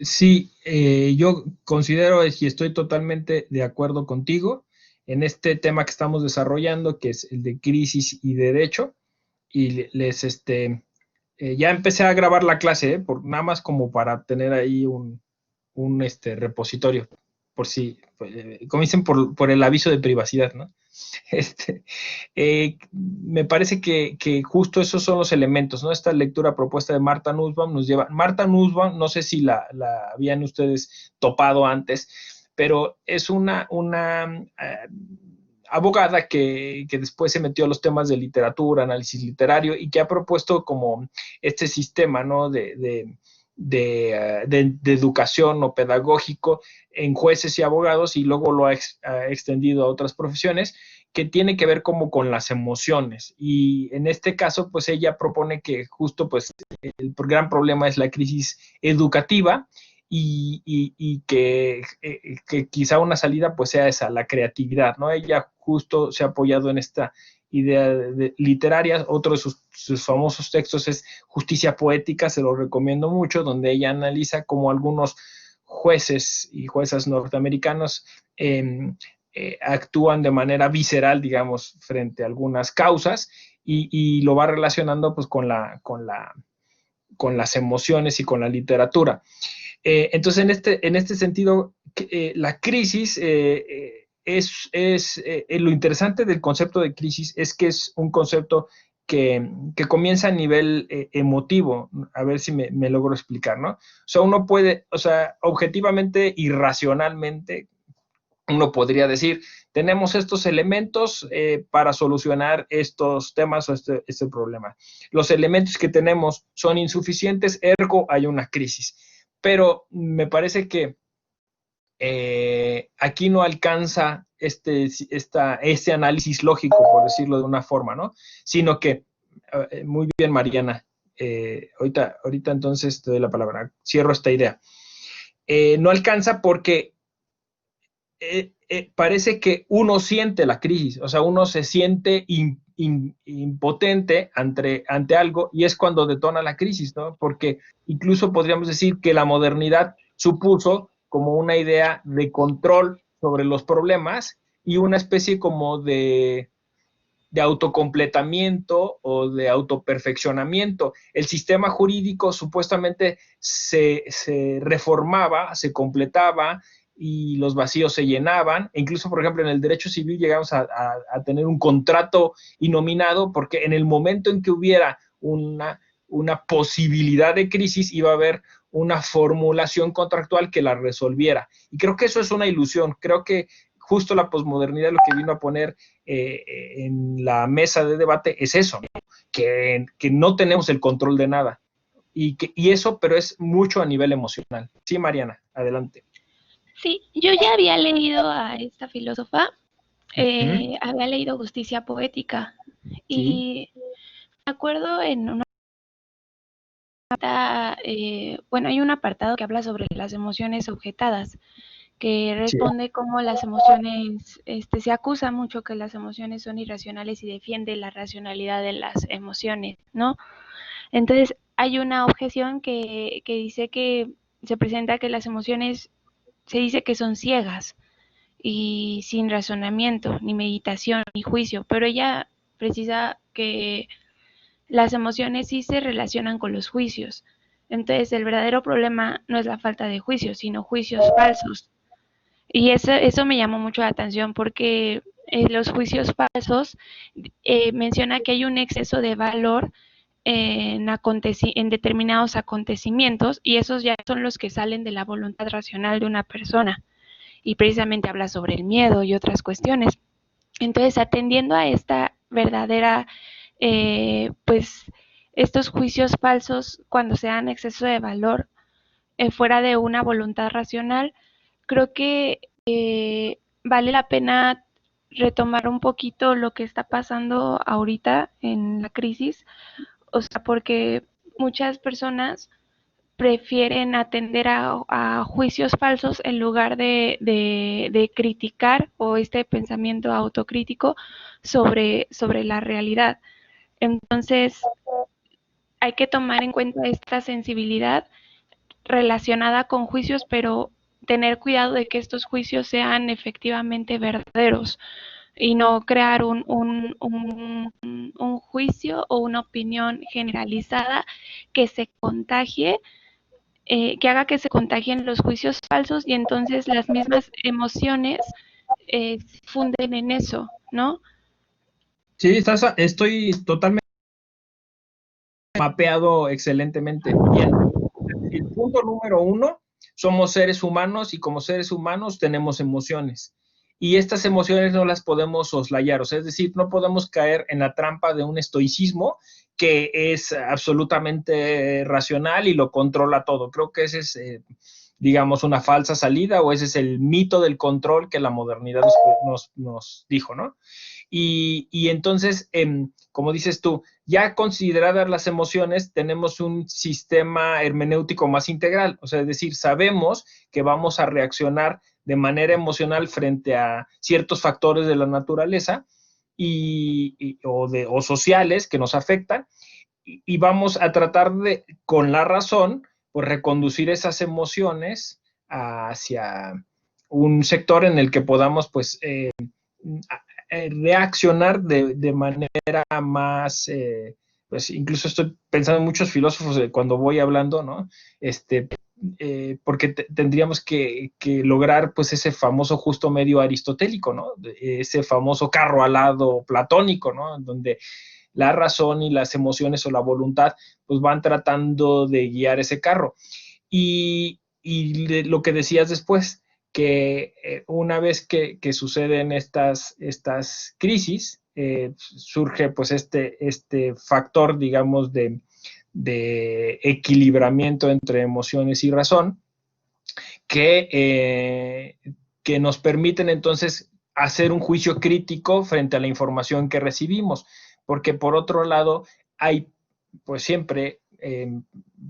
Sí, yo considero y estoy totalmente de acuerdo contigo en este tema que estamos desarrollando, que es el de crisis y derecho, y ya empecé a grabar la clase, nada más como para tener ahí un repositorio, por si, como dicen, por el aviso de privacidad, ¿no? Este, Me parece que justo esos son los elementos, ¿no? Esta lectura propuesta de Marta Nussbaum nos lleva. Marta Nussbaum, no sé si la habían ustedes topado antes, pero es una abogada que después se metió a los temas de literatura, análisis literario y que ha propuesto como este sistema, ¿no? De educación o pedagógico en jueces y abogados y luego lo ha extendido a otras profesiones que tiene que ver como con las emociones. Y en este caso, pues ella propone que justo pues el gran problema es la crisis educativa y que quizá una salida pues sea esa, la creatividad, ¿no? Ella justo se ha apoyado en esta idea literaria. Otro de sus famosos textos es Justicia Poética, se lo recomiendo mucho, donde ella analiza cómo algunos jueces y juezas norteamericanos actúan de manera visceral, digamos, frente a algunas causas y lo va relacionando pues con las emociones y con la literatura. Entonces, en este sentido, la crisis lo interesante del concepto de crisis es que es un concepto que comienza a nivel emotivo, a ver si me logro explicar, ¿no? O sea, uno puede, o sea, objetivamente y racionalmente, uno podría decir, tenemos estos elementos para solucionar estos temas o este problema. Los elementos que tenemos son insuficientes, ergo hay una crisis. Pero me parece que aquí no alcanza este análisis lógico, por decirlo de una forma, ¿no? Sino que, muy bien, Mariana, ahorita entonces te doy la palabra, cierro esta idea. No alcanza porque parece que uno siente la crisis, o sea, uno se siente impotente ante algo y es cuando detona la crisis, ¿no? Porque incluso podríamos decir que la modernidad supuso como una idea de control sobre los problemas y una especie como de autocompletamiento o de autoperfeccionamiento. El sistema jurídico supuestamente se reformaba, se completaba y los vacíos se llenaban. E incluso, por ejemplo, en el derecho civil llegamos a tener un contrato innominado porque en el momento en que hubiera una posibilidad de crisis iba a haber una formulación contractual que la resolviera. Y creo que eso es una ilusión. Creo que justo la posmodernidad lo que vino a poner en la mesa de debate es eso, ¿no? Que no tenemos el control de nada. Y eso, pero es mucho a nivel emocional. Sí, Mariana, adelante. Sí, yo ya había leído a esta filósofa, ¿Mm? había leído Justicia Poética Sí, y me acuerdo en una bueno, hay un apartado que habla sobre las emociones objetadas, que sí. responde cómo las emociones, se acusa mucho que las emociones son irracionales y defiende la racionalidad de las emociones, ¿no? Entonces, hay una objeción que dice que se presenta que las emociones se dice que son ciegas y sin razonamiento, ni meditación, ni juicio, pero ella precisa que las emociones sí se relacionan con los juicios. Entonces, el verdadero problema no es la falta de juicios, sino juicios falsos. Y eso me llamó mucho la atención porque los juicios falsos menciona que hay un exceso de valor en determinados acontecimientos y esos ya son los que salen de la voluntad racional de una persona. Y precisamente habla sobre el miedo y otras cuestiones. Entonces, atendiendo a esta verdadera, pues, estos juicios falsos cuando se dan exceso de valor fuera de una voluntad racional, creo que vale la pena retomar un poquito lo que está pasando ahorita en la crisis, o sea, porque muchas personas prefieren atender a juicios falsos en lugar de criticar o este pensamiento autocrítico sobre la realidad. Entonces, hay que tomar en cuenta esta sensibilidad relacionada con juicios, pero tener cuidado de que estos juicios sean efectivamente verdaderos y no crear un juicio o una opinión generalizada que se contagie, que haga que se contagien los juicios falsos y entonces las mismas emociones funden en eso, ¿no? Sí, estoy totalmente mapeado excelentemente bien. El punto número uno, somos seres humanos y como seres humanos tenemos emociones. Y estas emociones no las podemos soslayar, o sea, es decir, no podemos caer en la trampa de un estoicismo que es absolutamente racional y lo controla todo. Creo que ese es, digamos, una falsa salida o ese es el mito del control que la modernidad nos dijo, ¿no? Y entonces, como dices tú, ya consideradas las emociones, tenemos un sistema hermenéutico más integral, o sea, es decir, sabemos que vamos a reaccionar de manera emocional frente a ciertos factores de la naturaleza o sociales que nos afectan, y vamos a tratar de, con la razón, pues reconducir esas emociones hacia un sector en el que podamos, pues, reaccionar de manera más, pues incluso estoy pensando en muchos filósofos cuando voy hablando, ¿no? Porque tendríamos que lograr pues ese famoso justo medio aristotélico, ¿no? Ese famoso carro alado platónico, ¿no? Donde la razón y las emociones o la voluntad pues van tratando de guiar ese carro. Y lo que decías después, que una vez que suceden estas crisis, surge pues este factor, digamos, de equilibramiento entre emociones y razón, que, que nos permiten entonces hacer un juicio crítico frente a la información que recibimos, porque por otro lado hay pues siempre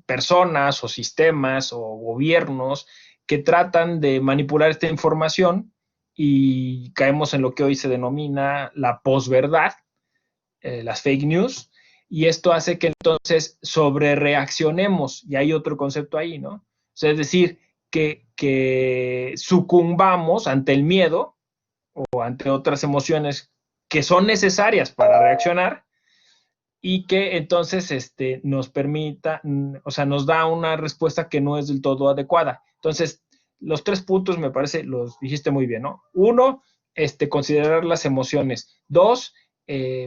personas o sistemas o gobiernos que tratan de manipular esta información y caemos en lo que hoy se denomina la posverdad, las fake news, y esto hace que entonces sobre reaccionemos, y hay otro concepto ahí, ¿no? O sea, es decir, que sucumbamos ante el miedo o ante otras emociones que son necesarias para reaccionar y que entonces nos permita, o sea, nos da una respuesta que no es del todo adecuada. Entonces, los 3 puntos me parece, los dijiste muy bien, ¿no? Uno, considerar las emociones. Dos,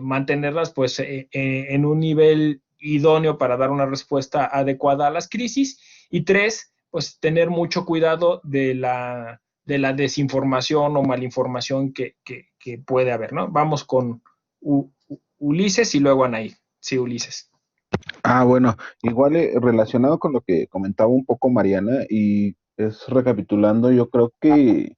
mantenerlas pues en un nivel idóneo para dar una respuesta adecuada a las crisis. Y tres, pues tener mucho cuidado de la desinformación o malinformación que puede haber, ¿no? Vamos con Ulises y luego Anaí. Sí, Ulises. Bueno, igual relacionado con lo que comentaba un poco Mariana y es recapitulando, yo creo que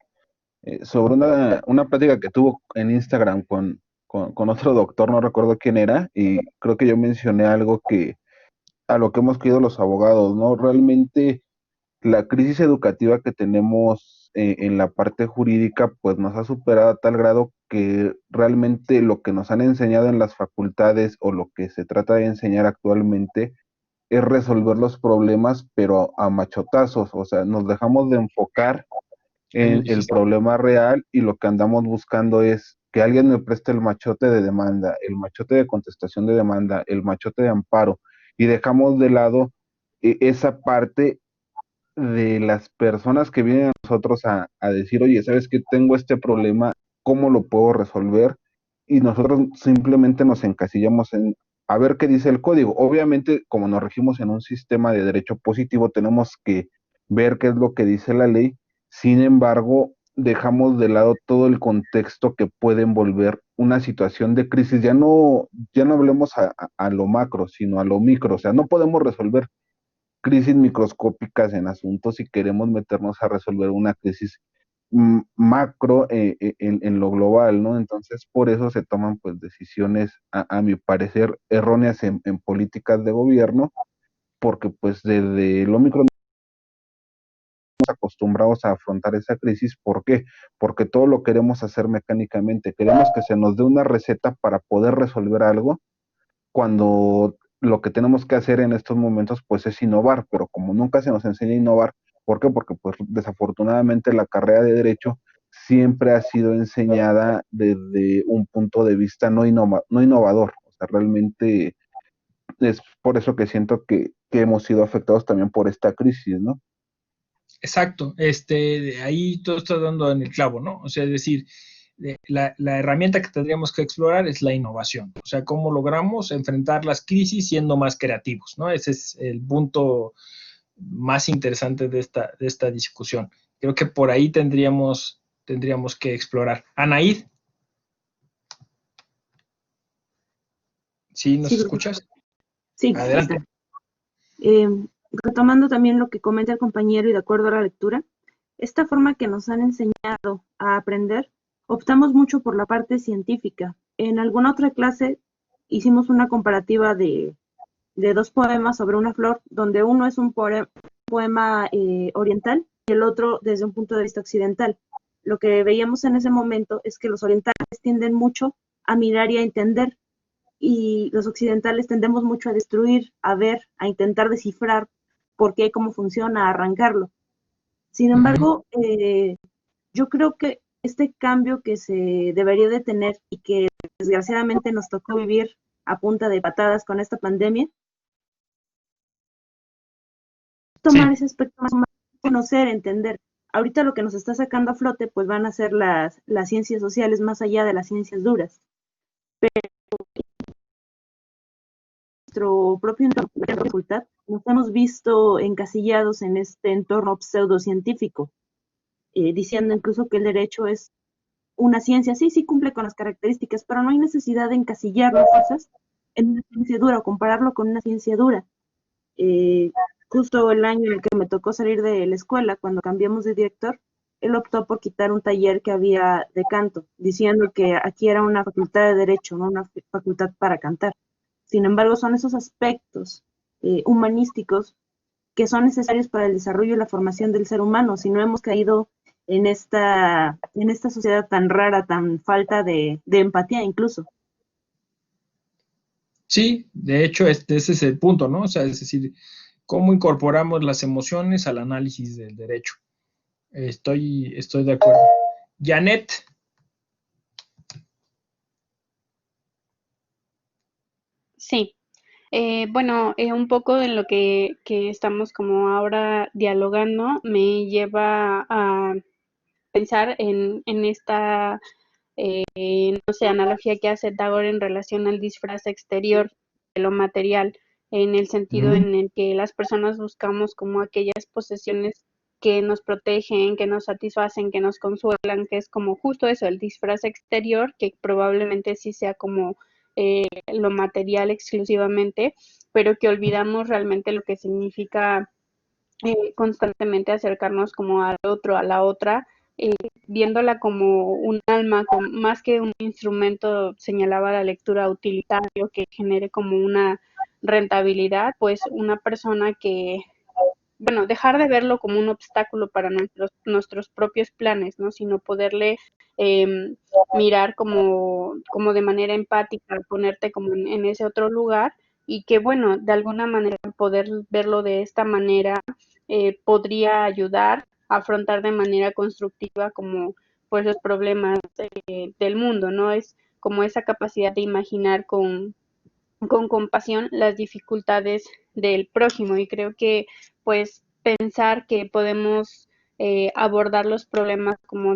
sobre una plática que tuvo en Instagram con otro doctor, no recuerdo quién era, y creo que yo mencioné algo que a lo que hemos querido los abogados, ¿no? Realmente la crisis educativa que tenemos en la parte jurídica, pues nos ha superado a tal grado que realmente lo que nos han enseñado en las facultades o lo que se trata de enseñar actualmente es resolver los problemas, pero a machotazos, o sea, nos dejamos de enfocar en el problema real y lo que andamos buscando es que alguien me preste el machote de demanda, el machote de contestación de demanda, el machote de amparo, y dejamos de lado esa parte de las personas que vienen a nosotros a decir, oye, ¿sabes qué? Tengo este problema, ¿cómo lo puedo resolver? Y nosotros simplemente nos encasillamos en a ver qué dice el código. Obviamente, como nos regimos en un sistema de derecho positivo, tenemos que ver qué es lo que dice la ley. Sin embargo, dejamos de lado todo el contexto que puede envolver una situación de crisis. Ya no hablemos a lo macro, sino a lo micro. O sea, no podemos resolver crisis microscópicas en asuntos si queremos meternos a resolver una crisis macro en lo global, ¿no? Entonces, por eso se toman pues decisiones, a mi parecer, erróneas en políticas de gobierno, porque pues desde lo micro no estamos acostumbrados a afrontar esa crisis. ¿Por qué? Porque todo lo queremos hacer mecánicamente, queremos que se nos dé una receta para poder resolver algo cuando lo que tenemos que hacer en estos momentos pues es innovar, pero como nunca se nos enseña a innovar, ¿por qué? Porque pues desafortunadamente la carrera de Derecho siempre ha sido enseñada desde un punto de vista no innovador, o sea, realmente es por eso que siento que hemos sido afectados también por esta crisis, ¿no? Exacto, ahí todo está dando en el clavo, ¿no? O sea, es decir, la herramienta que tendríamos que explorar es la innovación, o sea, cómo logramos enfrentar las crisis siendo más creativos, ¿no? Ese es el punto más interesante de esta discusión. Creo que por ahí tendríamos que explorar. Anaid, ¿sí nos Sí, escuchas? sí, ahí Adelante. está. Retomando también lo que comenta el compañero y de acuerdo a la lectura, esta forma que nos han enseñado a aprender, optamos mucho por la parte científica. En alguna otra clase hicimos una comparativa de dos poemas sobre una flor, donde uno es un poema oriental y el otro desde un punto de vista occidental. Lo que veíamos en ese momento es que los orientales tienden mucho a mirar y a entender, y los occidentales tendemos mucho a destruir, a ver, a intentar descifrar por qué, cómo funciona, a arrancarlo. Sin embargo, yo creo que este cambio que se debería de tener y que desgraciadamente nos tocó vivir a punta de patadas con esta pandemia, tomar Sí. ese aspecto más, conocer, entender. Ahorita lo que nos está sacando a flote pues van a ser las ciencias sociales más allá de las ciencias duras. Nuestro propio entorno de facultad, nos hemos visto encasillados en este entorno pseudocientífico, diciendo incluso que el derecho es una ciencia, sí, sí cumple con las características, pero no hay necesidad de encasillar las cosas en una ciencia dura o compararlo con una ciencia dura. Eh, Justo el año en el que me tocó salir de la escuela, cuando cambiamos de director, él optó por quitar un taller que había de canto, diciendo que aquí era una facultad de derecho, no una facultad para cantar. Sin embargo, son esos aspectos humanísticos que son necesarios para el desarrollo y la formación del ser humano. Si no hemos caído en esta sociedad tan rara, tan falta de empatía incluso. Sí, de hecho, ese es el punto, ¿no? O sea, es decir, cómo incorporamos las emociones al análisis del derecho. Estoy de acuerdo. Janet, Sí, bueno, un poco de lo que estamos como ahora dialogando me lleva a pensar en esta, no sé, analogía que hace Tagore en relación al disfraz exterior de lo material, en el sentido en el que las personas buscamos como aquellas posesiones que nos protegen, que nos satisfacen, que nos consuelan, que es como justo eso, el disfraz exterior, que probablemente sí sea como lo material exclusivamente, pero que olvidamos realmente lo que significa constantemente acercarnos como al otro, a la otra, eh, viéndola como un alma, más que un instrumento, señalaba la lectura utilitario que genere como una rentabilidad, pues una persona que, bueno, dejar de verlo como un obstáculo para nuestros propios planes, ¿no? Sino poderle mirar como de manera empática, ponerte como en ese otro lugar y que, bueno, de alguna manera poder verlo de esta manera podría ayudar a afrontar de manera constructiva como pues los problemas del mundo, ¿no? Es como esa capacidad de imaginar con compasión las dificultades del prójimo y creo que pues pensar que podemos abordar los problemas como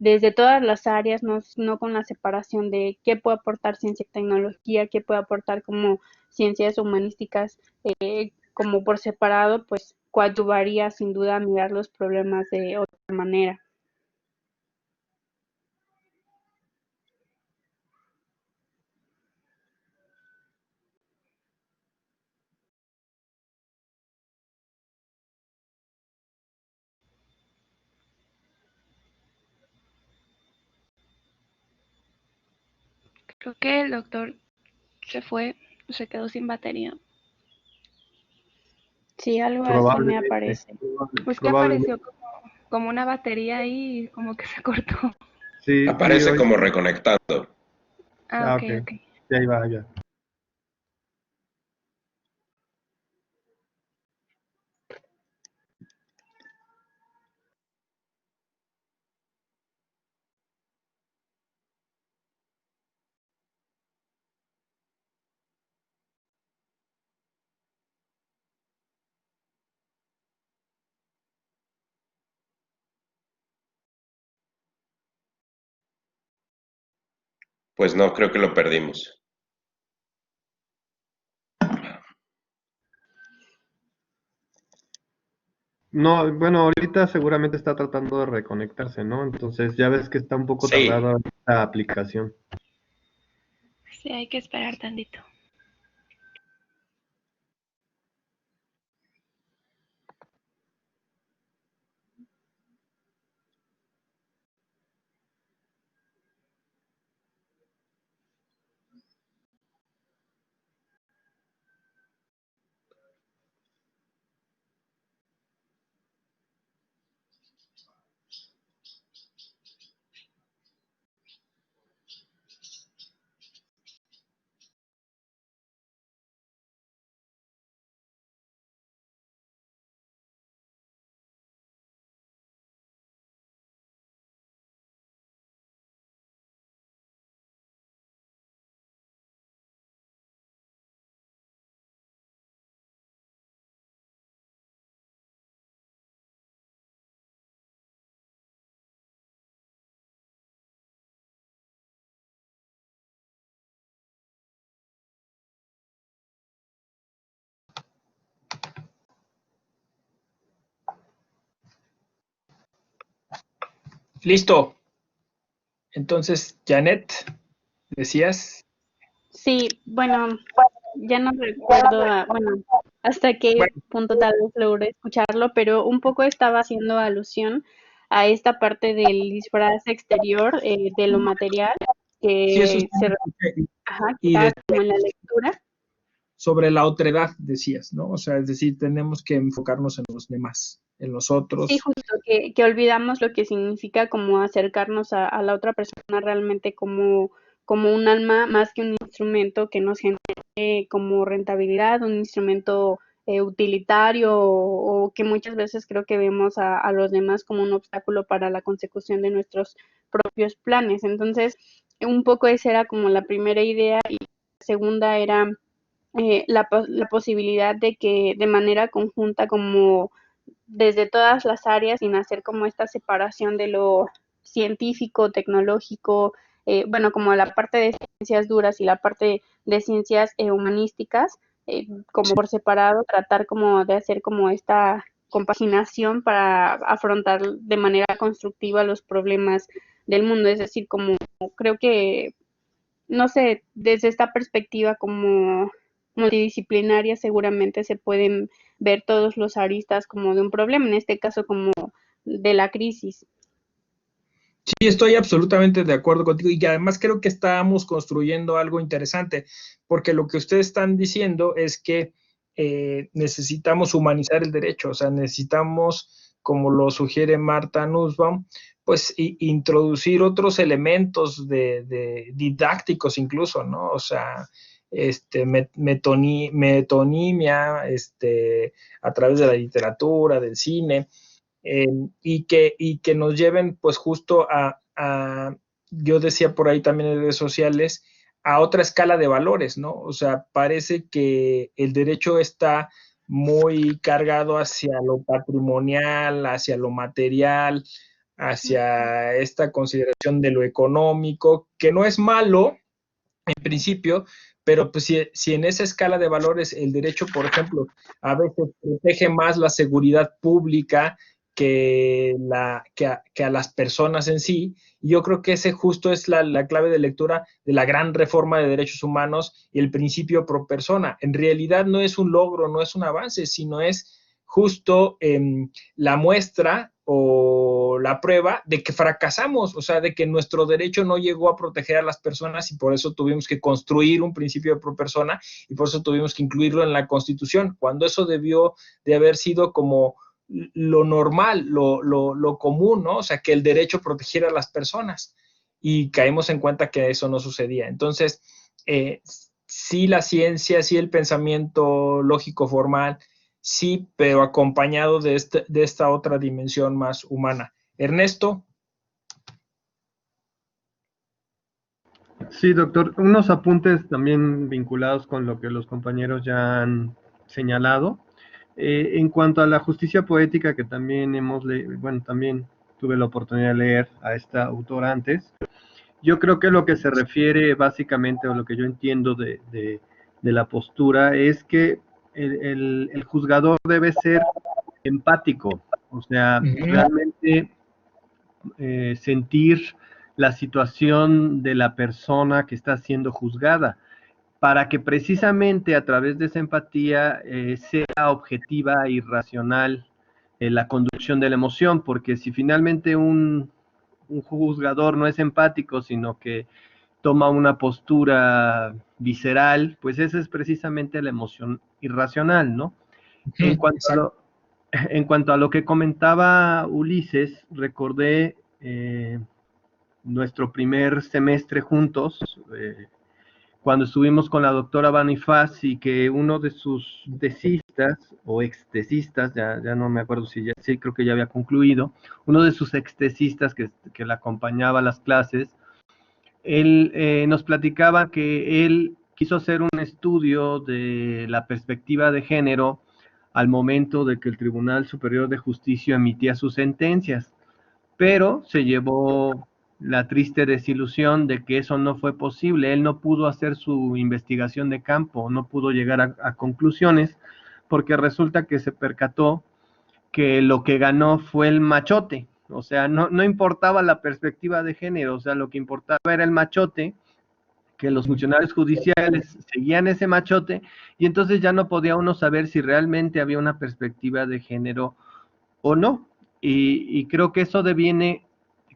desde todas las áreas, no con la separación de qué puede aportar ciencia y tecnología, qué puede aportar como ciencias humanísticas como por separado, pues coadyuvaría sin duda a mirar los problemas de otra manera. Creo que el doctor se fue, se quedó sin batería. Sí, algo así me Probablemente, aparece. Pues que probablemente. apareció como una batería ahí y como que se cortó. Sí, sí, Aparece hoy. como reconectado. Ah, Ah, ok, ok. ok. Ya iba, ya. Pues no, creo que lo perdimos. No, bueno, ahorita seguramente está tratando de reconectarse, ¿no? Entonces ya ves que está un poco Sí. tardada la aplicación. Sí, hay que esperar tantito. Listo. Entonces, Janet, decías. Sí, bueno, ya no recuerdo, bueno, hasta qué Bueno, punto tal vez logré escucharlo, pero un poco estaba haciendo alusión a esta parte del disfraz exterior, de lo material, sí, eso que está. se, ajá, que Y estaba como en la lectura. sobre la otredad, decías, ¿no? O sea, es decir, tenemos que enfocarnos en los demás, en los Sí, otros. justo, que olvidamos lo que significa como acercarnos a la otra persona realmente como, como un alma más que un instrumento que nos genere como rentabilidad, un instrumento utilitario o que muchas veces creo que vemos a los demás como un obstáculo para la consecución de nuestros propios planes. Entonces, un poco esa era como la primera idea y la segunda era la posibilidad de que de manera conjunta como desde todas las áreas sin hacer como esta separación de lo científico, tecnológico, bueno, como la parte de ciencias duras y la parte de ciencias humanísticas, como por separado, tratar como de hacer como esta compaginación para afrontar de manera constructiva los problemas del mundo. Es decir, como creo que, no sé, desde esta perspectiva como multidisciplinaria seguramente se pueden ver todos los aristas como de un problema, en este caso como de la crisis. Sí, estoy absolutamente de acuerdo contigo y que además creo que estamos construyendo algo interesante, porque lo que ustedes están diciendo es que necesitamos humanizar el derecho, o sea, necesitamos, como lo sugiere Marta Nussbaum, pues introducir otros elementos de didácticos incluso, ¿no? O sea, metonimia, a través de la literatura, del cine, y que nos lleven pues justo yo decía por ahí también en redes sociales, a otra escala de valores, ¿no? O sea, parece que el derecho está muy cargado hacia lo patrimonial, hacia lo material, hacia esta consideración de lo económico, que no es malo en principio, pero pues si en esa escala de valores el derecho, por ejemplo, a veces protege más la seguridad pública que a las personas en sí, y yo creo que ese justo es la clave de lectura de la gran reforma de derechos humanos y el principio pro persona. En realidad no es un logro, no es un avance, sino es justo la muestra o la prueba de que fracasamos, o sea, de que nuestro derecho no llegó a proteger a las personas y por eso tuvimos que construir un principio de pro persona y por eso tuvimos que incluirlo en la Constitución, cuando eso debió de haber sido como lo normal, lo común, ¿no? O sea, que el derecho protegiera a las personas y caímos en cuenta que eso no sucedía. Entonces, sí la ciencia, sí el pensamiento lógico formal, sí, pero acompañado de esta otra dimensión más humana. Ernesto. Sí, doctor, unos apuntes también vinculados con lo que los compañeros ya han señalado. En cuanto a la justicia poética, que también hemos leído, bueno, también tuve la oportunidad de leer a esta autora antes, Yo creo que lo que se refiere básicamente, o lo que yo entiendo de la postura, es que el juzgador debe ser empático, o sea, realmente sentir la situación de la persona que está siendo juzgada, para que precisamente a través de esa empatía sea objetiva y racional la conducción de la emoción, porque si finalmente un juzgador no es empático, sino que toma una postura visceral, pues esa es precisamente la emoción irracional, ¿no? En cuanto a lo que comentaba Ulises, recordé nuestro primer semestre juntos, cuando estuvimos con la doctora Banifaz, y que uno de sus tesistas, o extesistas, ya no me acuerdo si ya, sí, creo que ya había concluido, uno de sus extesistas que la acompañaba a las clases, él nos platicaba que él quiso hacer un estudio de la perspectiva de género al momento de que el Tribunal Superior de Justicia emitía sus sentencias, pero se llevó la triste desilusión de que eso no fue posible. Él no pudo hacer su investigación de campo, no pudo llegar a conclusiones, porque resulta que se percató que lo que ganó fue el machote. O sea, no importaba la perspectiva de género, o sea, lo que importaba era el machote, que los funcionarios judiciales seguían ese machote, y entonces ya no podía uno saber si realmente había una perspectiva de género o no. Y creo que eso deviene,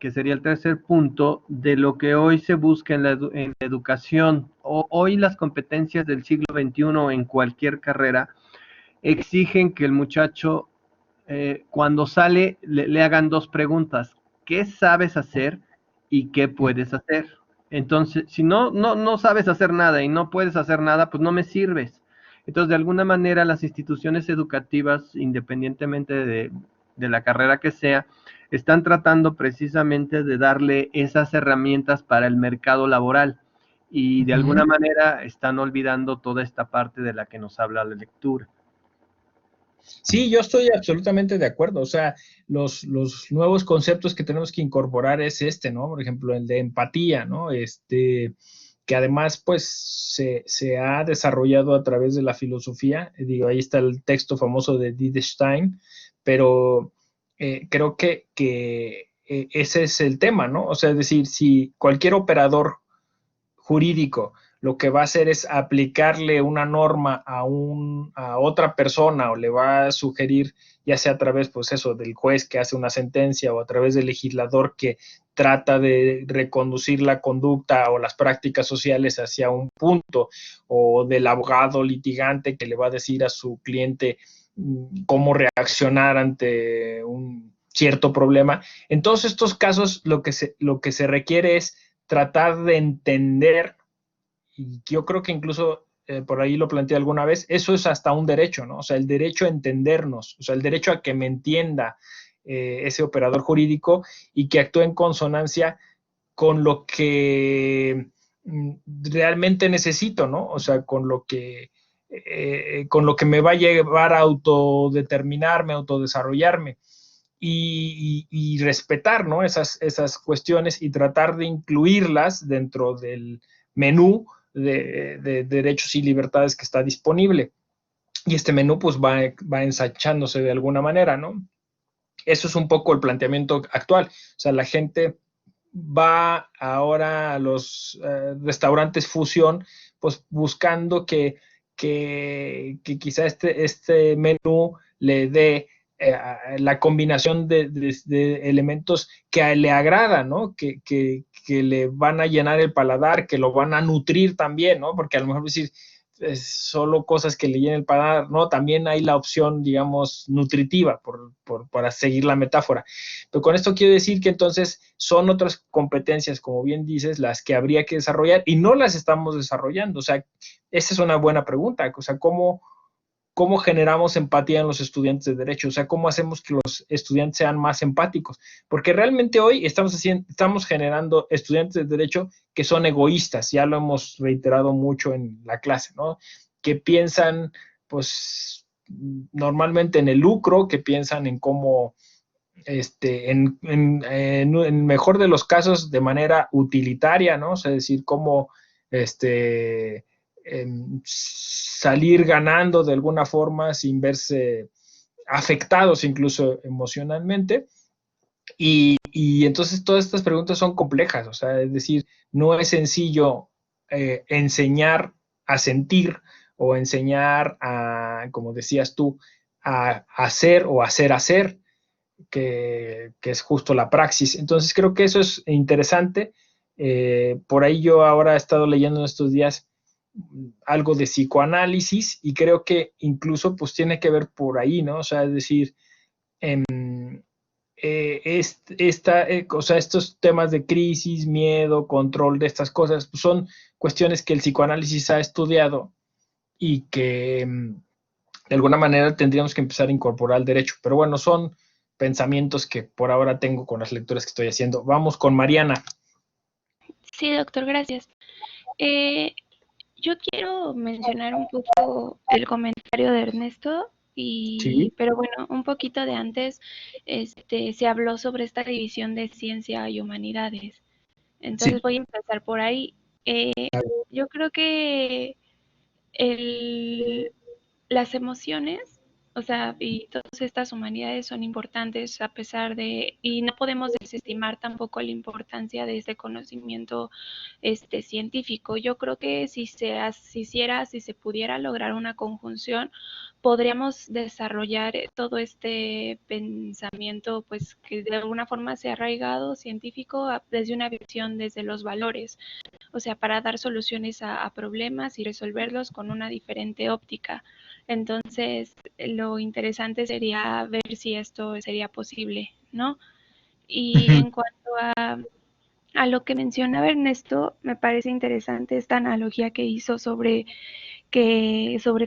que sería el tercer punto, de lo que hoy se busca en la educación. Hoy las competencias del siglo XXI en cualquier carrera exigen que el muchacho, cuando sale, le hagan dos preguntas: ¿qué sabes hacer y qué puedes hacer? Entonces, si no sabes hacer nada y no puedes hacer nada, pues no me sirves. Entonces, de alguna manera, las instituciones educativas, independientemente de la carrera que sea, están tratando precisamente de darle esas herramientas para el mercado laboral, y de alguna manera están olvidando toda esta parte de la que nos habla la lectura. Sí, yo estoy absolutamente de acuerdo. O sea, los nuevos conceptos que tenemos que incorporar es ¿no? Por ejemplo, el de empatía, ¿no? Que además, pues, se ha desarrollado a través de la filosofía. Digo, ahí está el texto famoso de Wittgenstein, pero creo que ese es el tema, ¿no? O sea, es decir, si cualquier operador jurídico lo que va a hacer es aplicarle una norma a otra persona, o le va a sugerir, ya sea a través, pues eso, del juez que hace una sentencia, o a través del legislador que trata de reconducir la conducta o las prácticas sociales hacia un punto, o del abogado litigante que le va a decir a su cliente cómo reaccionar ante un cierto problema. En todos estos casos, lo que se requiere es tratar de entender, y yo creo que incluso por ahí lo planteé alguna vez, eso es hasta un derecho, ¿no? O sea, el derecho a entendernos, o sea, el derecho a que me entienda ese operador jurídico y que actúe en consonancia con lo que realmente necesito, ¿no? O sea, con lo que me va a llevar a autodeterminarme, autodesarrollarme. Y respetar, ¿no? esas cuestiones, y tratar de incluirlas dentro del menú de derechos y libertades que está disponible. Y este menú pues va ensanchándose de alguna manera, ¿no? Eso es un poco el planteamiento actual. O sea, la gente va ahora a los restaurantes fusión, pues buscando que quizá este menú le dé la combinación de elementos que le agradan, ¿no? Que le van a llenar el paladar, que lo van a nutrir también, ¿no? Porque a lo mejor decir solo cosas que le llenen el paladar, ¿no? También hay la opción, digamos, nutritiva, para seguir la metáfora. Pero con esto quiero decir que entonces son otras competencias, como bien dices, las que habría que desarrollar, y no las estamos desarrollando. O sea, esa es una buena pregunta. O sea, ¿cómo generamos empatía en los estudiantes de Derecho? O sea, ¿cómo hacemos que los estudiantes sean más empáticos? Porque realmente hoy estamos generando estudiantes de Derecho que son egoístas, ya lo hemos reiterado mucho en la clase, ¿no? Que piensan, pues, normalmente en el lucro, que piensan en cómo en mejor de los casos de manera utilitaria, ¿no? O sea, es decir, cómo salir ganando de alguna forma sin verse afectados incluso emocionalmente. Y entonces todas estas preguntas son complejas, o sea, es decir, no es sencillo enseñar a sentir o enseñar a, como decías tú, a hacer o hacer, que es justo la praxis. Entonces creo que eso es interesante. Por ahí yo ahora he estado leyendo en estos días algo de psicoanálisis y creo que incluso pues tiene que ver por ahí, ¿no? O sea, es decir, o sea, estos temas de crisis, miedo, control de estas cosas, pues son cuestiones que el psicoanálisis ha estudiado y que de alguna manera tendríamos que empezar a incorporar al derecho. Pero bueno, son pensamientos que por ahora tengo con las lecturas que estoy haciendo. Vamos con Mariana. Sí, doctor, gracias. Yo quiero mencionar un poco el comentario de Ernesto, Sí, pero bueno, un poquito de antes, se habló sobre esta división de ciencia y humanidades. Entonces sí. voy a empezar por ahí. Yo creo que las emociones, o sea, y todas estas humanidades son importantes a pesar de, y no podemos desestimar tampoco la importancia de este conocimiento científico. Yo creo que si si se pudiera lograr una conjunción, podríamos desarrollar todo este pensamiento, pues que de alguna forma se ha arraigado científico desde una visión desde los valores, o sea, para dar soluciones a problemas y resolverlos con una diferente óptica. Entonces, lo interesante sería ver si esto sería posible, ¿no? Y en cuanto a lo que mencionaba Ernesto, me parece interesante esta analogía que hizo sobre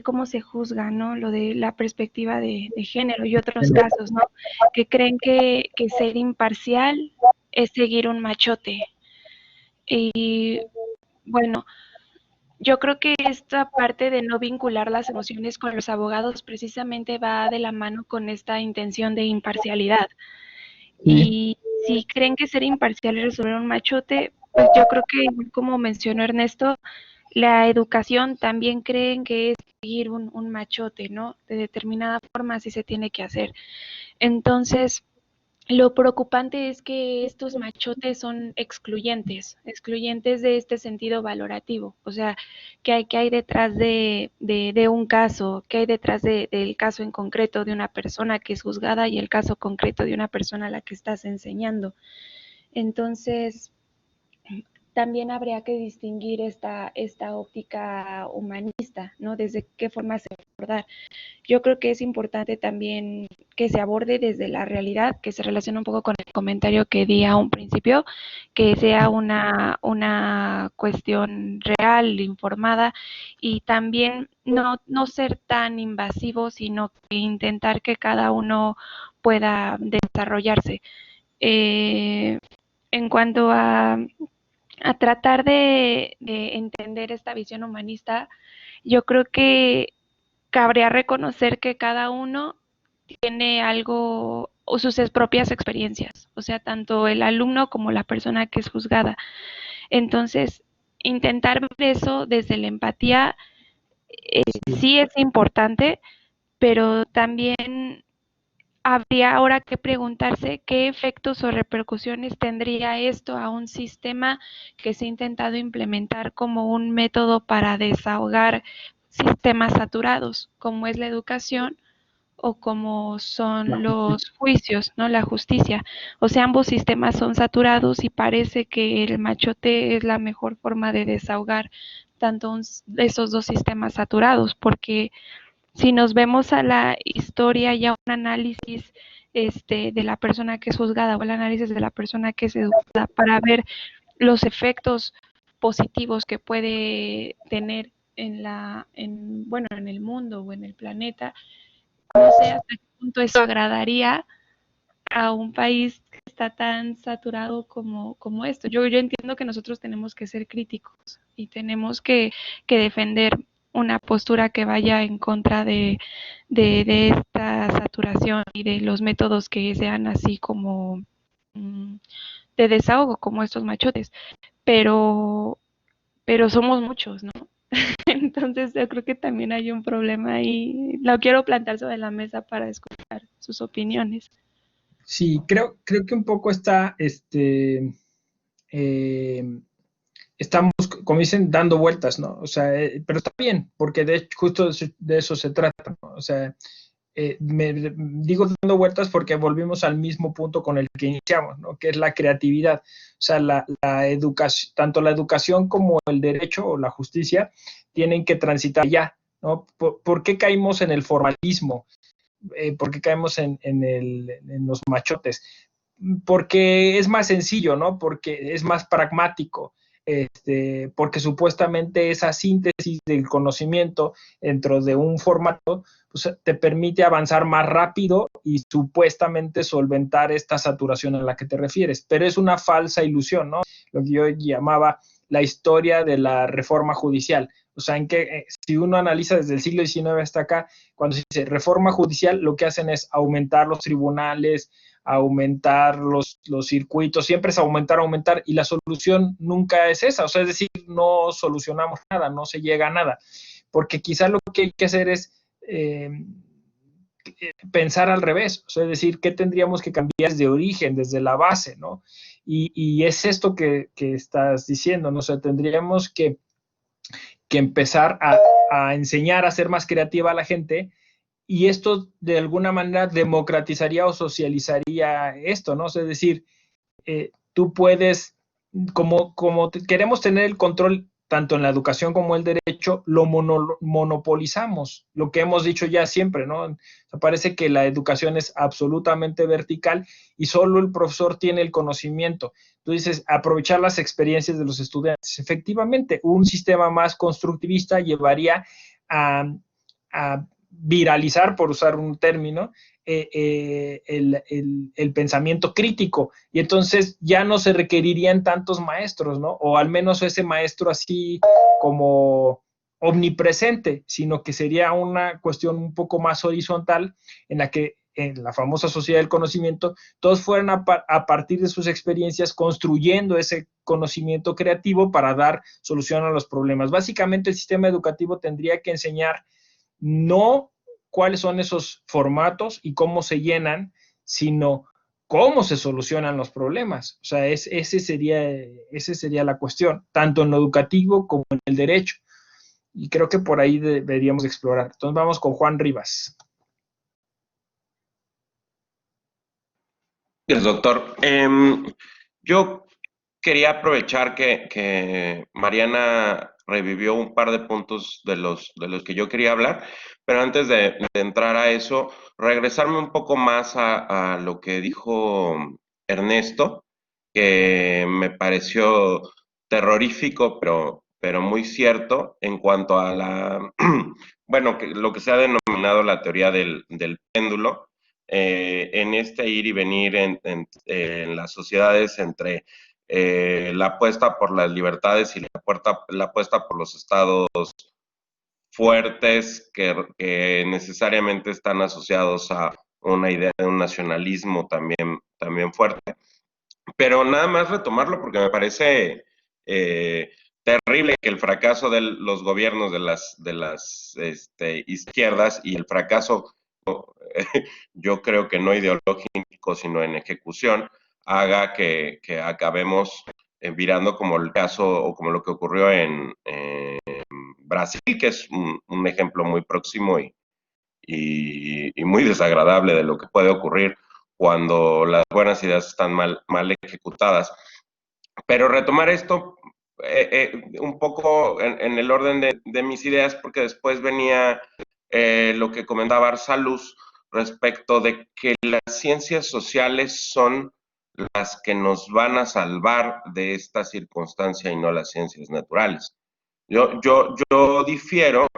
cómo se juzga, ¿no? Lo de la perspectiva de género y otros casos, ¿no? Que creen que ser imparcial es seguir un machote. Y bueno, yo creo que esta parte de no vincular las emociones con los abogados precisamente va de la mano con esta intención de imparcialidad. Sí. Y si creen que ser imparcial es resolver un machote, pues yo creo que, como mencionó Ernesto, la educación también creen que es seguir un machote, ¿no? De determinada forma así se tiene que hacer. Entonces, lo preocupante es que estos machotes son excluyentes de este sentido valorativo. O sea, qué hay detrás de un caso? ¿Qué hay detrás del caso en concreto de una persona que es juzgada y el caso concreto de una persona a la que estás enseñando? Entonces, también habría que distinguir esta óptica humanista, ¿no? Desde qué forma se abordar. Yo creo que es importante también que se aborde desde la realidad, que se relaciona un poco con el comentario que di a un principio, que sea una cuestión real, informada, y también no ser tan invasivo, sino que intentar que cada uno pueda desarrollarse. En cuanto a tratar de entender esta visión humanista, yo creo que cabría reconocer que cada uno tiene algo o sus propias experiencias, o sea, tanto el alumno como la persona que es juzgada. Entonces, intentar ver eso desde la empatía sí es importante, pero también habría ahora que preguntarse qué efectos o repercusiones tendría esto a un sistema que se ha intentado implementar como un método para desahogar sistemas saturados, como es la educación o como son los juicios, ¿no? La justicia. O sea, ambos sistemas son saturados y parece que el machote es la mejor forma de desahogar tanto esos dos sistemas saturados, porque si nos vemos a la historia y a un análisis de la persona que es juzgada o el análisis de la persona que es educada para ver los efectos positivos que puede tener en el mundo o en el planeta, no sé hasta qué punto eso agradaría a un país que está tan saturado como esto. Yo entiendo que nosotros tenemos que ser críticos y tenemos que defender una postura que vaya en contra de esta saturación y de los métodos que sean así como de desahogo, como estos machotes, pero somos muchos, ¿no? Entonces yo creo que también hay un problema y lo quiero plantar sobre la mesa para escuchar sus opiniones. Sí, creo que un poco está, estamos, como dicen, dando vueltas, ¿no? O sea, pero está bien, porque de hecho justo de eso se trata, ¿no? O sea, me digo dando vueltas porque volvimos al mismo punto con el que iniciamos, ¿no? Que es la creatividad. O sea, la educación, tanto la educación como el derecho o la justicia tienen que transitar ya, ¿no? ¿Por qué caímos en el formalismo? ¿Por qué caemos en los machotes? Porque es más sencillo, ¿no? Porque es más pragmático. Porque supuestamente esa síntesis del conocimiento dentro de un formato pues, te permite avanzar más rápido y supuestamente solventar esta saturación a la que te refieres, pero es una falsa ilusión, ¿no? Lo que yo llamaba la historia de la reforma judicial. O sea, en que si uno analiza desde el siglo XIX hasta acá, cuando se dice reforma judicial, lo que hacen es aumentar los tribunales, aumentar los circuitos, siempre es aumentar, y la solución nunca es esa, o sea, es decir, no solucionamos nada, no se llega a nada, porque quizás lo que hay que hacer es pensar al revés, o sea, es decir, ¿qué tendríamos que cambiar desde origen, desde la base, ¿no? Y es esto que estás diciendo, ¿no? O sea, tendríamos que empezar a enseñar a ser más creativa a la gente, y esto de alguna manera democratizaría o socializaría esto, ¿no? O sea, es decir, tú puedes, como queremos tener el control tanto en la educación como el derecho, lo monopolizamos, lo que hemos dicho ya siempre, ¿no? O sea, parece que la educación es absolutamente vertical y solo el profesor tiene el conocimiento. Tú dices, aprovechar las experiencias de los estudiantes. Efectivamente, un sistema más constructivista llevaría a viralizar, por usar un término, el pensamiento crítico, y entonces ya no se requerirían tantos maestros, ¿no? O al menos ese maestro así como omnipresente, sino que sería una cuestión un poco más horizontal en la que en la famosa sociedad del conocimiento, todos fueran a partir de sus experiencias construyendo ese conocimiento creativo para dar solución a los problemas. Básicamente el sistema educativo tendría que enseñar no cuáles son esos formatos y cómo se llenan, sino cómo se solucionan los problemas. O sea, ese sería la cuestión, tanto en lo educativo como en el derecho. Y creo que por ahí deberíamos explorar. Entonces vamos con Juan Rivas. Gracias, doctor. Yo quería aprovechar que Mariana revivió un par de puntos de los que yo quería hablar, pero antes de entrar a eso, regresarme un poco más a lo que dijo Ernesto, que me pareció terrorífico, pero muy cierto en cuanto a bueno, lo que se ha denominado la teoría del péndulo, en este ir y venir en las sociedades entre la apuesta por las libertades y la apuesta por los estados fuertes que necesariamente están asociados a una idea de un nacionalismo también fuerte. Pero nada más retomarlo porque me parece terrible que el fracaso de los gobiernos de las izquierdas y el fracaso, yo creo que no ideológico, sino en ejecución, haga que acabemos virando como el caso o como lo que ocurrió en Brasil, que es un ejemplo muy próximo y muy desagradable de lo que puede ocurrir cuando las buenas ideas están mal ejecutadas. Pero retomar esto un poco en el orden de mis ideas, porque después venía lo que comentaba Arsaluz respecto de que las ciencias sociales son las que nos van a salvar de esta circunstancia y no las ciencias naturales. Yo difiero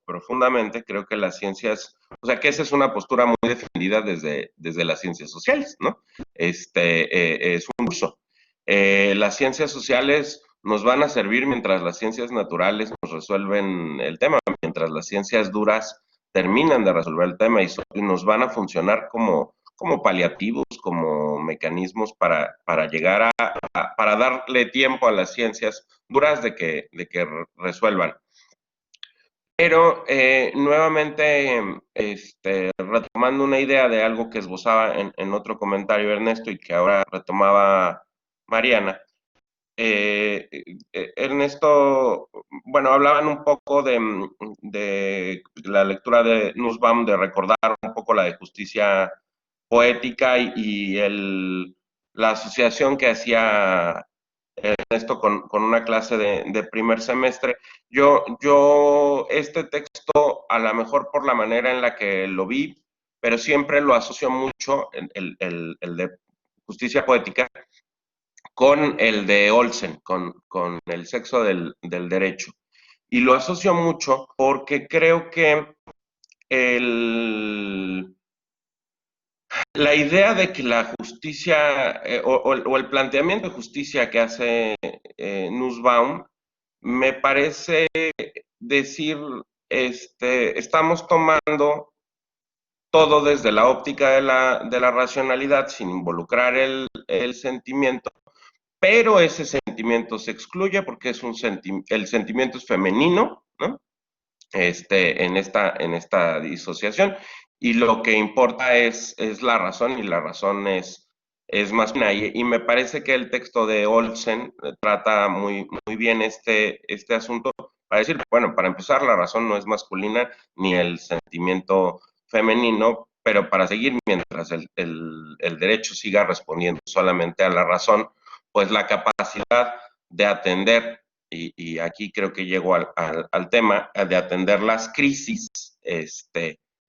profundamente, creo que las ciencias, o sea, que esa es una postura muy defendida desde las ciencias sociales, ¿no? Es un uso. Las ciencias sociales nos van a servir mientras las ciencias naturales nos resuelven el tema, mientras las ciencias duras terminan de resolver el tema y nos van a funcionar como paliativos, como mecanismos para llegar para darle tiempo a las ciencias duras de que resuelvan. Pero nuevamente, retomando una idea de algo que esbozaba en otro comentario Ernesto y que ahora retomaba Mariana, Ernesto, bueno, hablaban un poco de la lectura de Nussbaum, de recordar un poco la de justicia poética y la asociación que hacía Ernesto con una clase de primer semestre. Yo este texto, a lo mejor por la manera en la que lo vi, pero siempre lo asocio mucho, el de justicia poética, con el de Olsen, con el sexo del derecho. Y lo asocio mucho porque creo que la idea de que la justicia o el planteamiento de justicia que hace Nussbaum me parece decir, estamos tomando todo desde la óptica de la racionalidad sin involucrar el sentimiento, pero ese sentimiento se excluye porque el sentimiento es femenino, ¿no? En esta disociación, y lo que importa es la razón, y la razón es masculina, y me parece que el texto de Olsen trata muy bien este asunto, para decir, bueno, para empezar, la razón no es masculina, ni el sentimiento femenino, pero para seguir, mientras el derecho siga respondiendo solamente a la razón, pues la capacidad de atender, y aquí creo que llego al tema, de atender las crisis,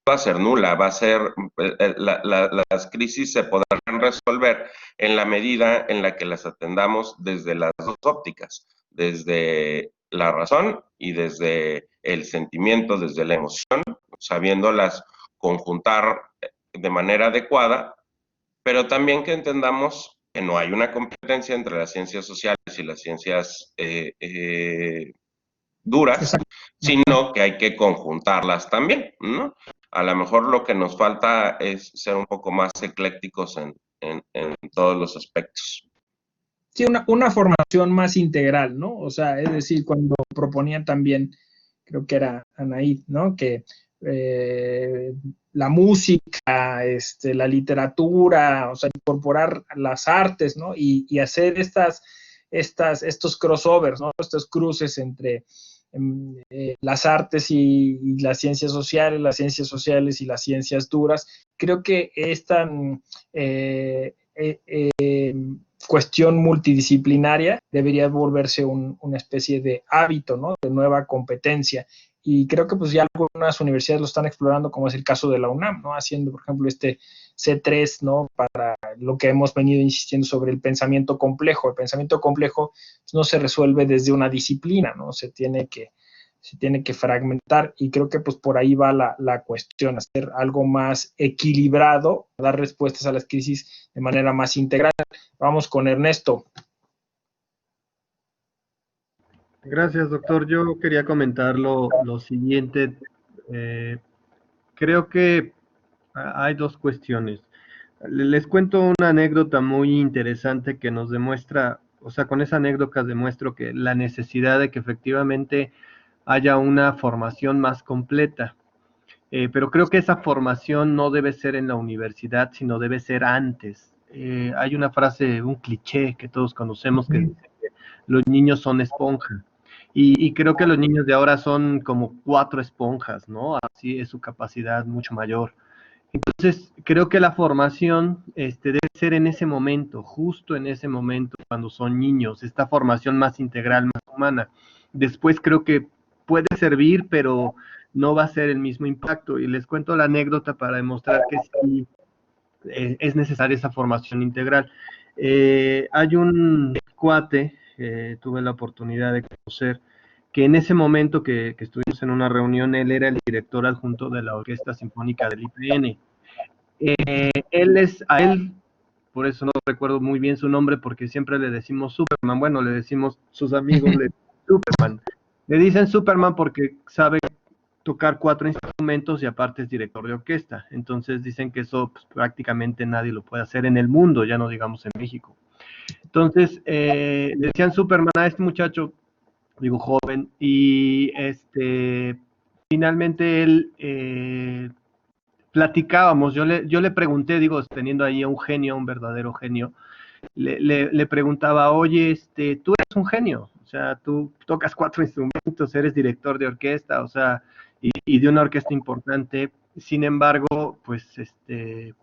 va a ser nula, va a ser, las crisis se podrán resolver en la medida en la que las atendamos desde las dos ópticas, desde la razón y desde el sentimiento, desde la emoción, sabiéndolas conjuntar de manera adecuada, pero también que entendamos que no hay una competencia entre las ciencias sociales y las ciencias duras, Exacto. sino que hay que conjuntarlas también, ¿no? A lo mejor lo que nos falta es ser un poco más eclécticos en todos los aspectos. Sí, una formación más integral, ¿no? O sea, es decir, cuando proponían también, creo que era Anaí, ¿no? Que la música, la literatura, o sea, incorporar las artes, ¿no? Y hacer estos crossovers, ¿no? Estos cruces entre las artes y las ciencias sociales y las ciencias duras. Creo que esta cuestión multidisciplinaria debería volverse una especie de hábito, ¿no? De nueva competencia. Y creo que pues ya algunas universidades lo están explorando, como es el caso de la UNAM, ¿no? Haciendo, por ejemplo, este C3, ¿no? Para lo que hemos venido insistiendo sobre el pensamiento complejo. El pensamiento complejo pues, no se resuelve desde una disciplina, ¿no? Se tiene que fragmentar, y creo que pues por ahí va la cuestión, hacer algo más equilibrado, dar respuestas a las crisis de manera más integral. Vamos con Ernesto. Gracias, doctor. Yo quería comentar lo siguiente. Creo que hay dos cuestiones. Les cuento una anécdota muy interesante que nos demuestra, o sea, con esa anécdota demuestro que la necesidad de que efectivamente haya una formación más completa. Pero creo que esa formación no debe ser en la universidad, sino debe ser antes. Hay una frase, un cliché que todos conocemos que dice que los niños son esponja. Y creo que los niños de ahora son como 4 esponjas, ¿no? Así es su capacidad mucho mayor. Entonces, creo que la formación debe ser en ese momento, justo en ese momento, cuando son niños, esta formación más integral, más humana. Después creo que puede servir, pero no va a ser el mismo impacto. Y les cuento la anécdota para demostrar que sí es necesaria esa formación integral. Hay un cuate, tuve la oportunidad de conocer, que en ese momento que estuvimos en una reunión, él era el director adjunto de la Orquesta Sinfónica del IPN. A él, por eso no recuerdo muy bien su nombre porque siempre le decimos Superman, bueno, le decimos sus amigos, Superman. Le dicen Superman porque sabe tocar 4 instrumentos y aparte es director de orquesta. Entonces dicen que eso pues, prácticamente nadie lo puede hacer en el mundo, ya no digamos en México. Entonces, decían Superman a este muchacho, digo joven, y finalmente él platicábamos, yo le pregunté, digo, teniendo ahí a un genio, un verdadero genio, le preguntaba, oye, tú eres un genio, o sea, tú tocas 4 instrumentos, eres director de orquesta, o sea, y de una orquesta importante, sin embargo, pues,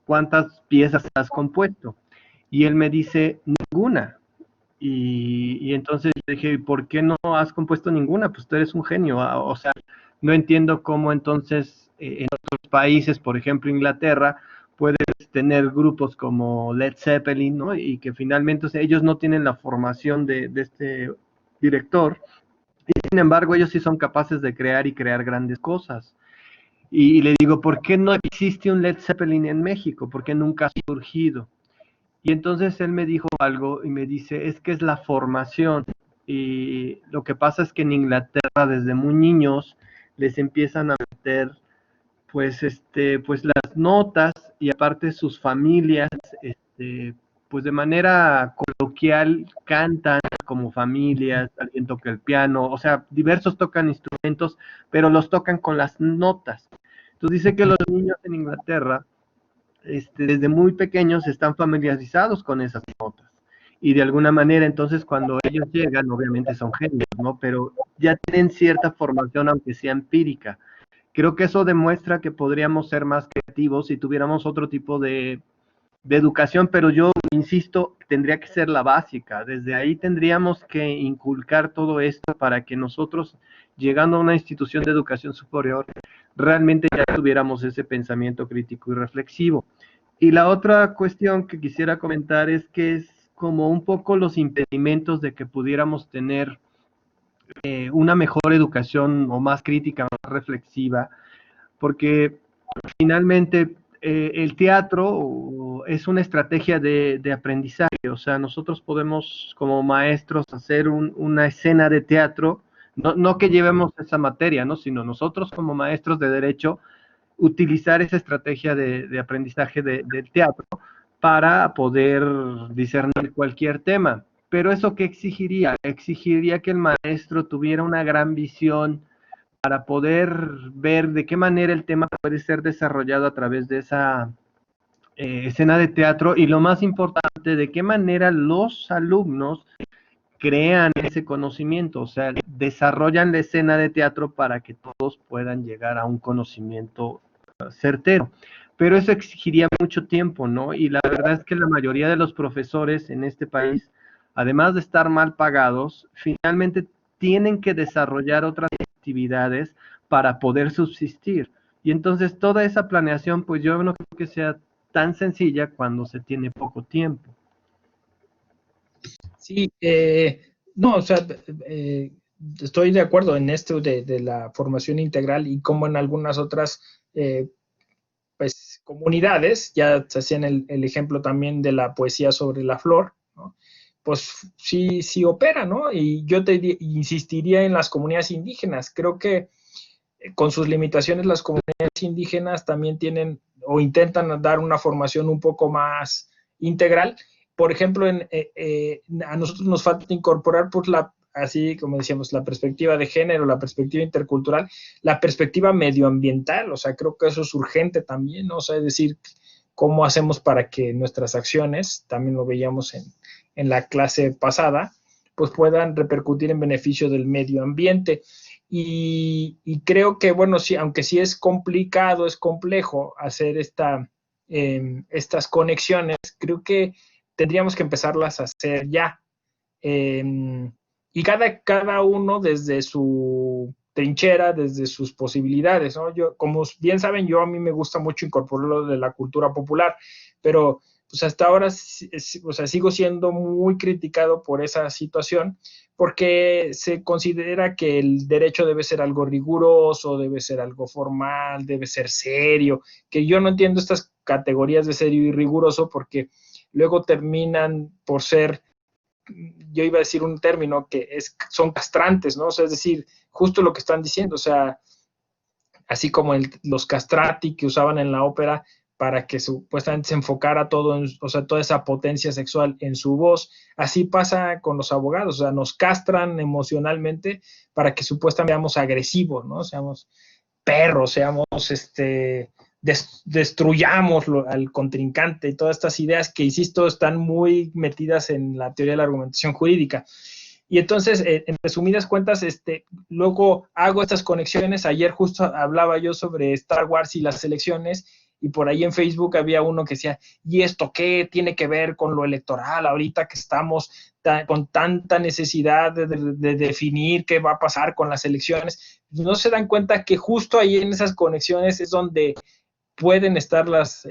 ¿cuántas piezas has compuesto? Y él me dice, ninguna. Y entonces dije, ¿por qué no has compuesto ninguna? Pues tú eres un genio, o sea, no entiendo cómo entonces en otros países, por ejemplo Inglaterra, puedes tener grupos como Led Zeppelin, ¿no? Y que finalmente, o sea, ellos no tienen la formación de este director, y sin embargo ellos sí son capaces de crear y crear grandes cosas. Y le digo, ¿por qué no existe un Led Zeppelin en México? ¿Por qué nunca ha surgido? Y entonces él me dijo algo y me dice, es que es la formación. Y lo que pasa es que en Inglaterra desde muy niños les empiezan a meter pues las notas y aparte sus familias, pues de manera coloquial cantan como familias, alguien toca el piano, o sea, diversos tocan instrumentos, pero los tocan con las notas. Entonces dice que los niños en Inglaterra desde muy pequeños están familiarizados con esas notas. Y de alguna manera, entonces, cuando ellos llegan, obviamente son genios, ¿no? Pero ya tienen cierta formación, aunque sea empírica. Creo que eso demuestra que podríamos ser más creativos si tuviéramos otro tipo de educación, pero yo insisto, tendría que ser la básica. Desde ahí tendríamos que inculcar todo esto para que nosotros, llegando a una institución de educación superior, realmente ya tuviéramos ese pensamiento crítico y reflexivo. Y la otra cuestión que quisiera comentar es que es como un poco los impedimentos de que pudiéramos tener una mejor educación o más crítica, más reflexiva, porque finalmente el teatro es una estrategia de aprendizaje, o sea, nosotros podemos como maestros hacer una escena de teatro, no que llevemos esa materia, ¿no? Sino nosotros como maestros de derecho utilizar esa estrategia de aprendizaje del teatro para poder discernir cualquier tema. Pero eso ¿qué exigiría? Exigiría que el maestro tuviera una gran visión para poder ver de qué manera el tema puede ser desarrollado a través de esa escena de teatro y lo más importante, de qué manera los alumnos crean ese conocimiento, o sea, desarrollan la escena de teatro para que todos puedan llegar a un conocimiento certero. Pero eso exigiría mucho tiempo, ¿no? Y la verdad es que la mayoría de los profesores en este país, además de estar mal pagados, finalmente tienen que desarrollar otras actividades para poder subsistir. Y entonces toda esa planeación, pues yo no creo que sea tan sencilla cuando se tiene poco tiempo. Sí, no, o sea, estoy de acuerdo en esto de la formación integral y como en algunas otras pues, comunidades, ya se hacían el ejemplo también de la poesía sobre la flor, ¿no? Pues sí opera, ¿no? Y yo te insistiría en las comunidades indígenas. Creo que con sus limitaciones las comunidades indígenas también tienen o intentan dar una formación un poco más integral. Por ejemplo, a nosotros nos falta incorporar pues así como decíamos, la perspectiva de género, la perspectiva intercultural, la perspectiva medioambiental, o sea, creo que eso es urgente también, ¿no? O sea, es decir, cómo hacemos para que nuestras acciones, también lo veíamos en la clase pasada, pues puedan repercutir en beneficio del medio ambiente. Y creo que, bueno, sí, aunque sí es complicado, es complejo hacer estas conexiones, creo que tendríamos que empezarlas a hacer ya. Y cada uno desde su trinchera, desde sus posibilidades, ¿no? Yo, como bien saben, a mí me gusta mucho incorporar lo de la cultura popular, pero pues hasta ahora, o sea, sigo siendo muy criticado por esa situación, porque se considera que el derecho debe ser algo riguroso, debe ser algo formal, debe ser serio, que yo no entiendo estas categorías de serio y riguroso porque luego terminan por ser, yo iba a decir un término que son castrantes, ¿no? O sea, es decir, justo lo que están diciendo, o sea, así como los castrati que usaban en la ópera para que supuestamente se enfocara todo, o sea, toda esa potencia sexual en su voz. Así pasa con los abogados, o sea, nos castran emocionalmente para que supuestamente seamos agresivos, ¿no? Seamos perros, seamos, destruyamos al contrincante y todas estas ideas que, insisto, están muy metidas en la teoría de la argumentación jurídica. Y entonces, en resumidas cuentas, luego hago estas conexiones. Ayer justo hablaba yo sobre Star Wars y las elecciones, y por ahí en Facebook había uno que decía, ¿y esto qué tiene que ver con lo electoral ahorita que estamos con tanta necesidad de definir qué va a pasar con las elecciones? No se dan cuenta que justo ahí en esas conexiones es donde pueden estar las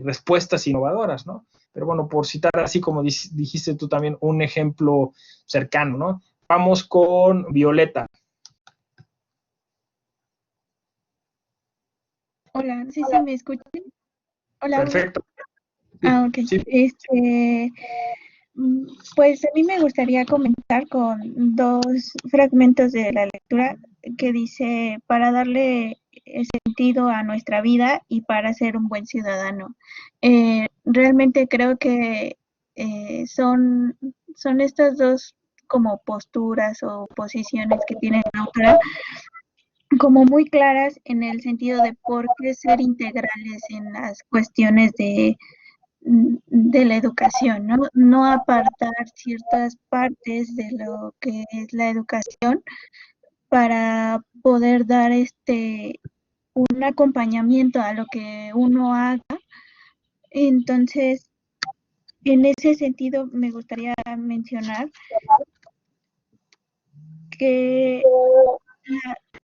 respuestas innovadoras, ¿no? Pero bueno, por citar así como dijiste tú también, un ejemplo cercano, ¿no? Vamos con Violeta. Hola, sí, sí, ¿me escuchan? Hola. Perfecto. Ah, ok. Sí. Pues a mí me gustaría comentar con dos fragmentos de la lectura que dice, para darle sentido a nuestra vida y para ser un buen ciudadano. Realmente creo que son estas dos como posturas o posiciones que tiene la autora, como muy claras en el sentido de por qué ser integrales en las cuestiones de la educación, ¿no? No apartar ciertas partes de lo que es la educación para poder dar un acompañamiento a lo que uno haga. Entonces, en ese sentido me gustaría mencionar que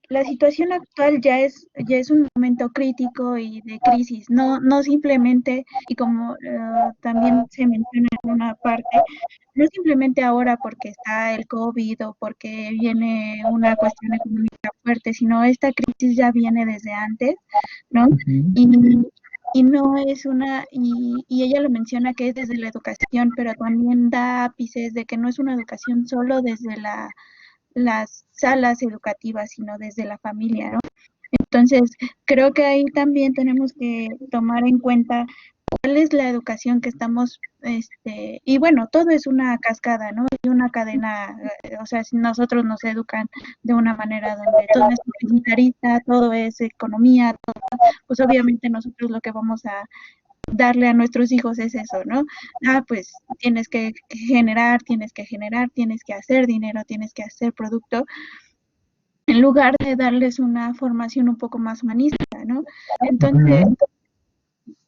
la situación actual ya es un momento crítico y de crisis, no simplemente, y como también se menciona en una parte, no simplemente ahora porque está el COVID o porque viene una cuestión económica fuerte, sino esta crisis ya viene desde antes, ¿no? Y no es y ella lo menciona que es desde la educación, pero también da ápices de que no es una educación solo desde las salas educativas, sino desde la familia, ¿no? Entonces, creo que ahí también tenemos que tomar en cuenta cuál es la educación que estamos, y bueno, todo es una cascada, ¿no? Y una cadena, o sea, si nosotros nos educan de una manera donde todo es utilitarista, todo es economía, todo, pues obviamente nosotros lo que vamos a darle a nuestros hijos es eso, ¿no? Pues tienes que generar, tienes que hacer dinero, tienes que hacer producto, en lugar de darles una formación un poco más humanista, ¿no? Entonces,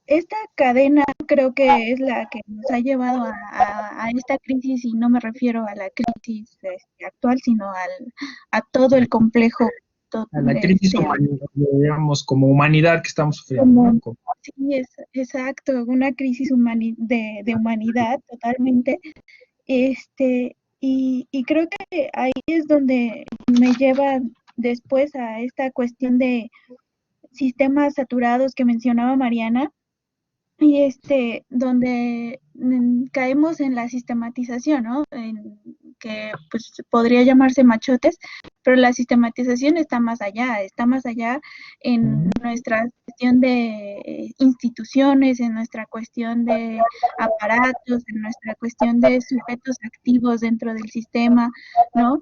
esta cadena creo que es la que nos ha llevado a esta crisis, y no me refiero a la crisis actual, sino a todo el complejo. A la crisis digamos, como humanidad que estamos sufriendo. Sí, exacto, una crisis de humanidad totalmente. Y creo que ahí es donde me lleva después a esta cuestión de sistemas saturados que mencionaba Mariana, y donde caemos en la sistematización, ¿no? Que pues podría llamarse machotes, pero la sistematización está más allá en nuestra cuestión de instituciones, en nuestra cuestión de aparatos, en nuestra cuestión de sujetos activos dentro del sistema, ¿no?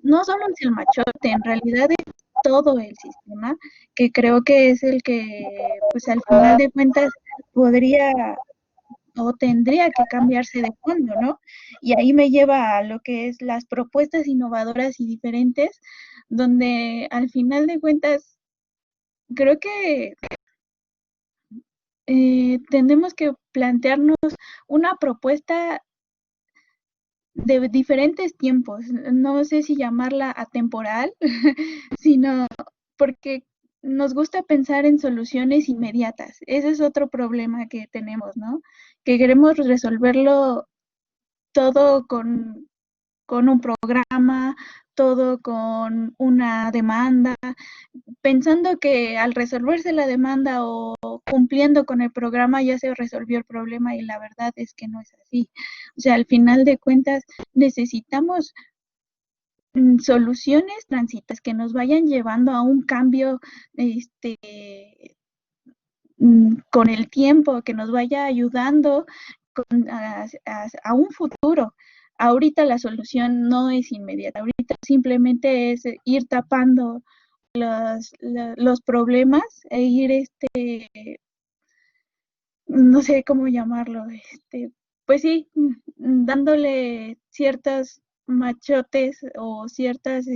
No solo es el machote, en realidad es todo el sistema, que creo que es el que, pues al final de cuentas, podría o tendría que cambiarse de fondo, ¿no? Y ahí me lleva a lo que es las propuestas innovadoras y diferentes, donde al final de cuentas creo que tenemos que plantearnos una propuesta de diferentes tiempos, no sé si llamarla atemporal, sino porque nos gusta pensar en soluciones inmediatas. Ese es otro problema que tenemos, ¿no? Que queremos resolverlo todo con un programa, todo con una demanda, pensando que al resolverse la demanda o cumpliendo con el programa ya se resolvió el problema, y la verdad es que no es así. O sea, al final de cuentas necesitamos soluciones transitas que nos vayan llevando a un cambio con el tiempo, que nos vaya ayudando a un futuro. Ahorita la solución no es inmediata, ahorita simplemente es ir tapando los problemas e ir, no sé cómo llamarlo, pues sí, dándole ciertas machotes o ciertas,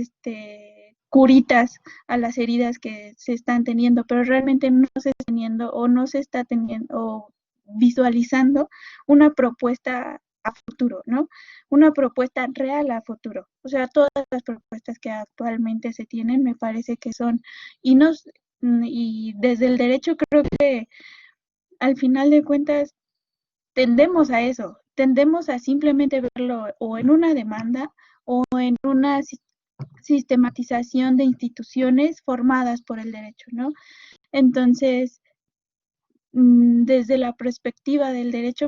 curitas a las heridas que se están teniendo, pero realmente no se está teniendo o no se está teniendo o visualizando una propuesta a futuro, ¿no? Una propuesta real a futuro. O sea, todas las propuestas que actualmente se tienen me parece que son, y desde el derecho creo que al final de cuentas tendemos a eso, tendemos a simplemente verlo o en una demanda o en una sistematización de instituciones formadas por el derecho, ¿no? Entonces, desde la perspectiva del derecho,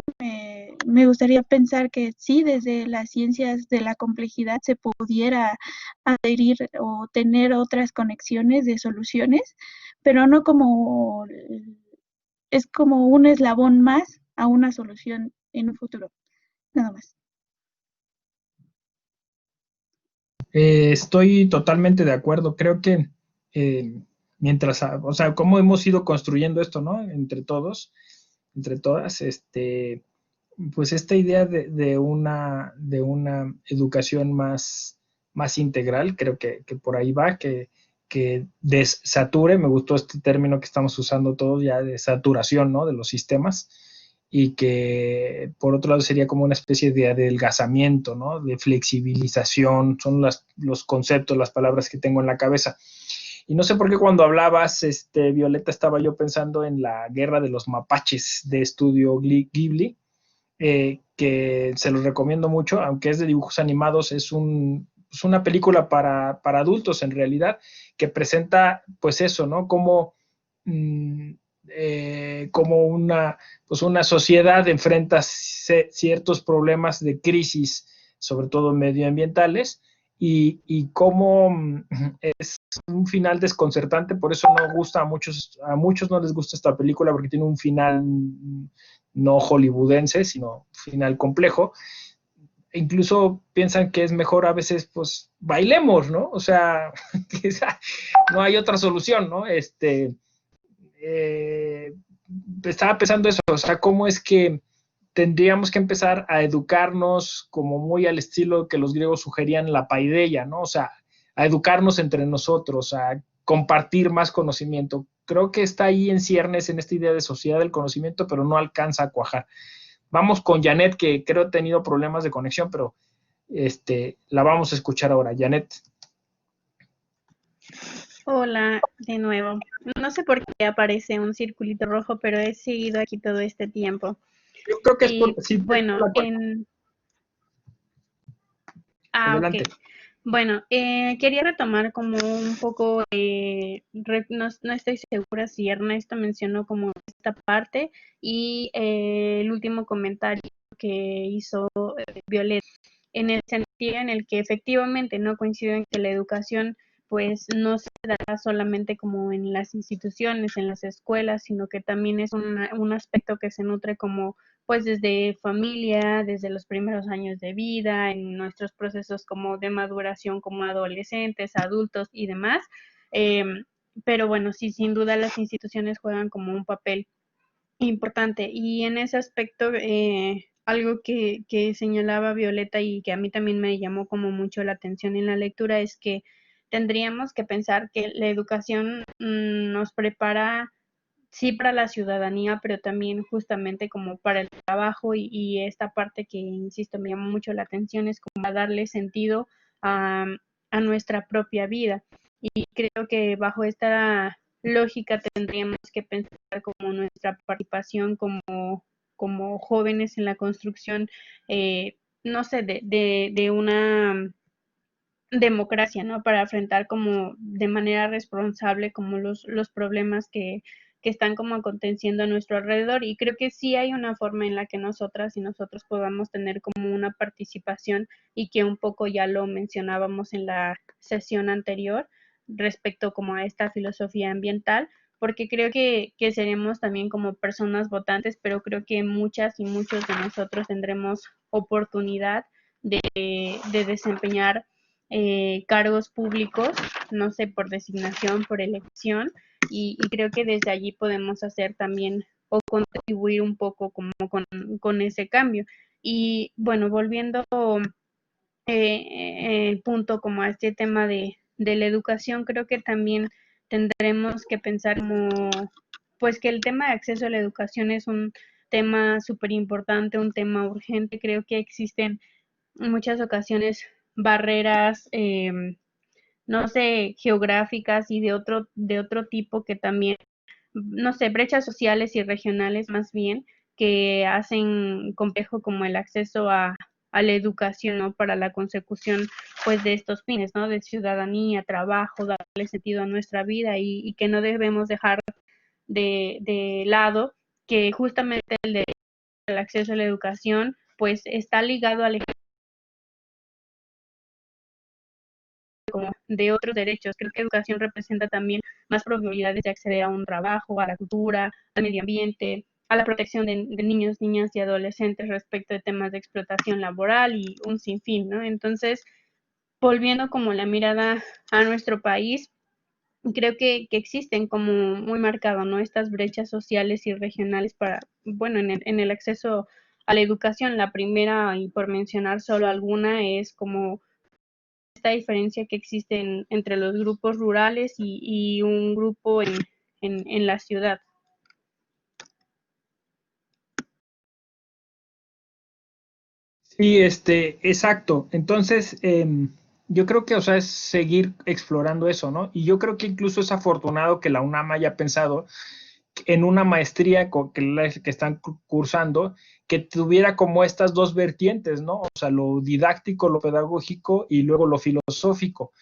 me gustaría pensar que sí, desde las ciencias de la complejidad se pudiera adherir o tener otras conexiones de soluciones, pero no como, es como un eslabón más a una solución en un futuro, nada más. Estoy totalmente de acuerdo. Creo que mientras, o sea, cómo hemos ido construyendo esto, ¿no? Entre todos, entre todas, pues esta idea de una educación más integral, creo que por ahí va, que desature, me gustó este término que estamos usando todos ya de saturación, ¿no? De los sistemas, y que por otro lado sería como una especie de adelgazamiento, ¿no? De flexibilización, son los conceptos, las palabras que tengo en la cabeza. Y no sé por qué cuando hablabas, Violeta, estaba yo pensando en la Guerra de los Mapaches de Estudio Ghibli, que se los recomiendo mucho, aunque es de dibujos animados, es una película para adultos en realidad, que presenta pues eso, ¿no? Como pues una sociedad enfrenta ciertos problemas de crisis, sobre todo medioambientales, y cómo es un final desconcertante, por eso no gusta a muchos no les gusta esta película, porque tiene un final no hollywoodense, sino un final complejo. Incluso piensan que es mejor a veces, pues, bailemos, ¿no? O sea, no hay otra solución, ¿no? Estaba pensando eso, o sea, cómo es que tendríamos que empezar a educarnos como muy al estilo que los griegos sugerían la paideia, ¿no? O sea, a educarnos entre nosotros, a compartir más conocimiento. Creo que está ahí en ciernes en esta idea de sociedad del conocimiento, pero no alcanza a cuajar. Vamos con Janet, que creo ha tenido problemas de conexión, pero la vamos a escuchar ahora. Janet. Hola, de nuevo. No sé por qué aparece un circulito rojo, pero he seguido aquí todo este tiempo. Yo creo que es Y por... Sí, bueno, adelante. ok. Bueno, quería retomar como un poco, no estoy segura si Ernesto mencionó como esta parte y el último comentario que hizo Violeta, en el sentido en el que efectivamente no coincido en que la educación pues no se da solamente como en las instituciones, en las escuelas, sino que también es un aspecto que se nutre como pues desde familia, desde los primeros años de vida, en nuestros procesos como de maduración como adolescentes, adultos y demás. Pero bueno, sí, sin duda las instituciones juegan como un papel importante. Y en ese aspecto, algo que señalaba Violeta y que a mí también me llamó como mucho la atención en la lectura es que tendríamos que pensar que la educación nos prepara sí para la ciudadanía, pero también justamente como para el trabajo y esta parte que, insisto, me llama mucho la atención es como a darle sentido a, a nuestra propia vida. Y creo que bajo esta lógica tendríamos que pensar como nuestra participación como jóvenes en la construcción, no sé, de una democracia, ¿no? Para enfrentar como de manera responsable como los problemas que están como aconteciendo a nuestro alrededor. Y creo que sí hay una forma en la que nosotras y nosotros podamos tener como una participación, y que un poco ya lo mencionábamos en la sesión anterior respecto como a esta filosofía ambiental, porque creo que seremos también como personas votantes, pero creo que muchas y muchos de nosotros tendremos oportunidad de desempeñar cargos públicos, no sé, por designación, por elección, y creo que desde allí podemos hacer también o contribuir un poco como con ese cambio. Y bueno, volviendo el punto como a este tema de la educación, creo que también tendremos que pensar como, pues que el tema de acceso a la educación es un tema súper importante, un tema urgente. Creo que existen en muchas ocasiones barreras, no sé, geográficas y de otro tipo que también, no sé, brechas sociales y regionales más bien, que hacen complejo como el acceso a la educación, ¿no? Para la consecución, pues, de estos fines, ¿no? De ciudadanía, trabajo, darle sentido a nuestra vida, y que no debemos dejar de lado que justamente el acceso a la educación, pues, está ligado al como de otros derechos. Creo que educación representa también más probabilidades de acceder a un trabajo, a la cultura, al medio ambiente, a la protección de niños, niñas y adolescentes respecto de temas de explotación laboral y un sinfín, ¿no? Entonces, volviendo como la mirada a nuestro país, creo que existen como muy marcado, ¿no? Estas brechas sociales y regionales para, bueno, en el acceso a la educación. La primera, y por mencionar solo alguna, es como esta diferencia que existe entre los grupos rurales y un grupo en la ciudad. Sí, exacto. Entonces, yo creo que, o sea, es seguir explorando eso, ¿no? Y yo creo que incluso es afortunado que la UNAM haya pensado en una maestría que están cursando, que tuviera como estas dos vertientes, ¿no? O sea, lo didáctico, lo pedagógico y luego lo filosófico,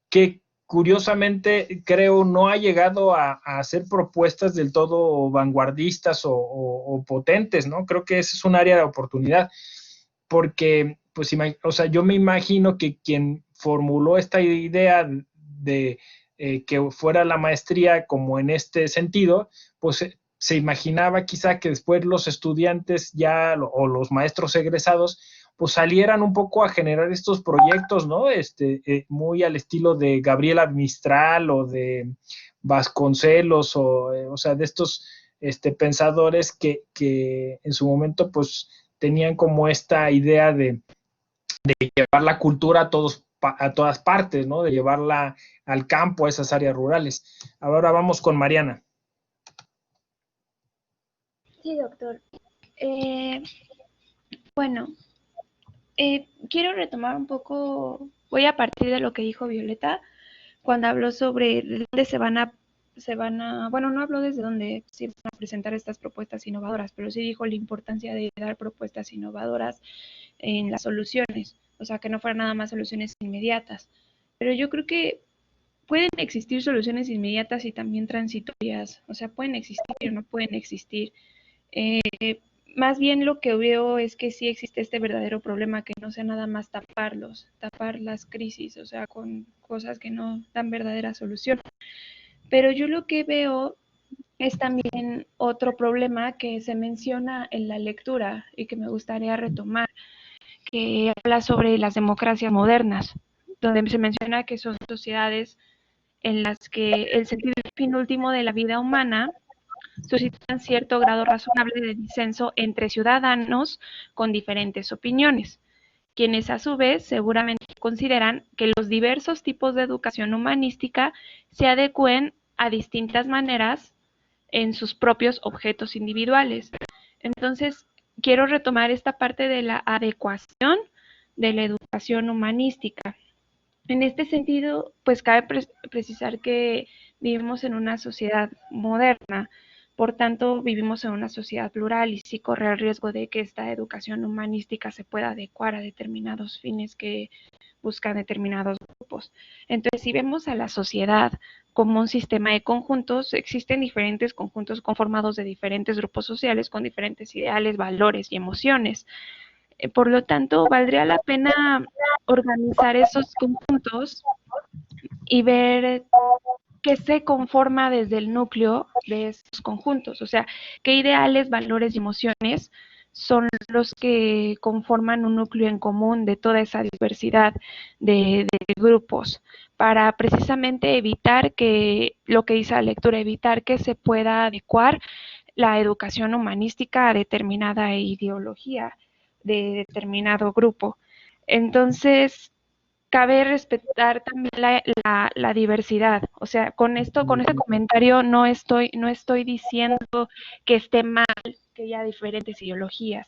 que curiosamente creo no ha llegado a hacer propuestas del todo vanguardistas o potentes, ¿no? Creo que ese es un área de oportunidad, porque, pues, o sea, yo me imagino que quien formuló esta idea de que fuera la maestría como en este sentido, pues se imaginaba quizá que después los estudiantes ya o los maestros egresados pues salieran un poco a generar estos proyectos, ¿no? Muy al estilo de Gabriela Mistral o de Vasconcelos, o sea, de estos pensadores que en su momento pues tenían como esta idea de llevar la cultura a todas partes, ¿no? De llevarla al campo, a esas áreas rurales. Ahora vamos con Mariana. Sí, doctor. Bueno, quiero retomar un poco, voy a partir de lo que dijo Violeta cuando habló sobre de dónde bueno, no habló desde dónde se van a presentar estas propuestas innovadoras, pero sí dijo la importancia de dar propuestas innovadoras en las soluciones, o sea, que no fueran nada más soluciones inmediatas. Pero yo creo que pueden existir soluciones inmediatas y también transitorias, o sea, pueden existir o no pueden existir. Eh, Más bien lo que veo es que sí existe este verdadero problema, que no sea nada más tapar las crisis, o sea, con cosas que no dan verdadera solución. Pero yo lo que veo es también otro problema que se menciona en la lectura y que me gustaría retomar, que habla sobre las democracias modernas, donde se menciona que son sociedades en las que el sentido y fin último de la vida humana suscitan cierto grado razonable de disenso entre ciudadanos con diferentes opiniones, quienes a su vez seguramente consideran que los diversos tipos de educación humanística se adecúen a distintas maneras en sus propios objetos individuales. Entonces, quiero retomar esta parte de la adecuación de la educación humanística. En este sentido, pues cabe precisar que vivimos en una sociedad moderna, por tanto vivimos en una sociedad plural y sí corre el riesgo de que esta educación humanística se pueda adecuar a determinados fines que buscan determinados grupos. grupos. Entonces, si vemos a la sociedad como un sistema de conjuntos, existen diferentes conjuntos conformados de diferentes grupos sociales con diferentes ideales, valores y emociones. Por lo tanto, valdría la pena organizar esos conjuntos y ver qué se conforma desde el núcleo de esos conjuntos, o sea, qué ideales, valores y emociones son los que conforman un núcleo en común de toda esa diversidad de grupos, para precisamente evitar que, lo que dice la lectura, evitar que se pueda adecuar la educación humanística a determinada ideología de determinado grupo. Entonces, cabe respetar también la diversidad. O sea, con esto, con este comentario no estoy diciendo que esté mal que haya diferentes ideologías.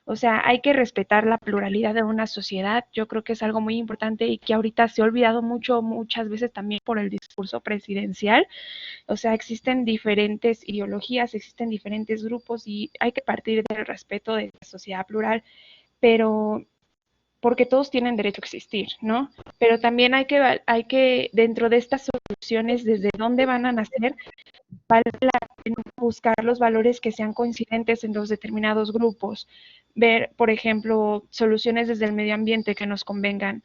O sea, hay que respetar la pluralidad de una sociedad. Yo creo que es algo muy importante y que ahorita se ha olvidado muchas veces también por el discurso presidencial. O sea, existen diferentes ideologías, existen diferentes grupos y hay que partir del respeto de la sociedad plural, pero porque todos tienen derecho a existir, ¿no? Pero también hay que dentro de estas soluciones, desde dónde van a nacer, vale la pena buscar los valores que sean coincidentes en los determinados grupos, ver, por ejemplo, soluciones desde el medio ambiente que nos convengan,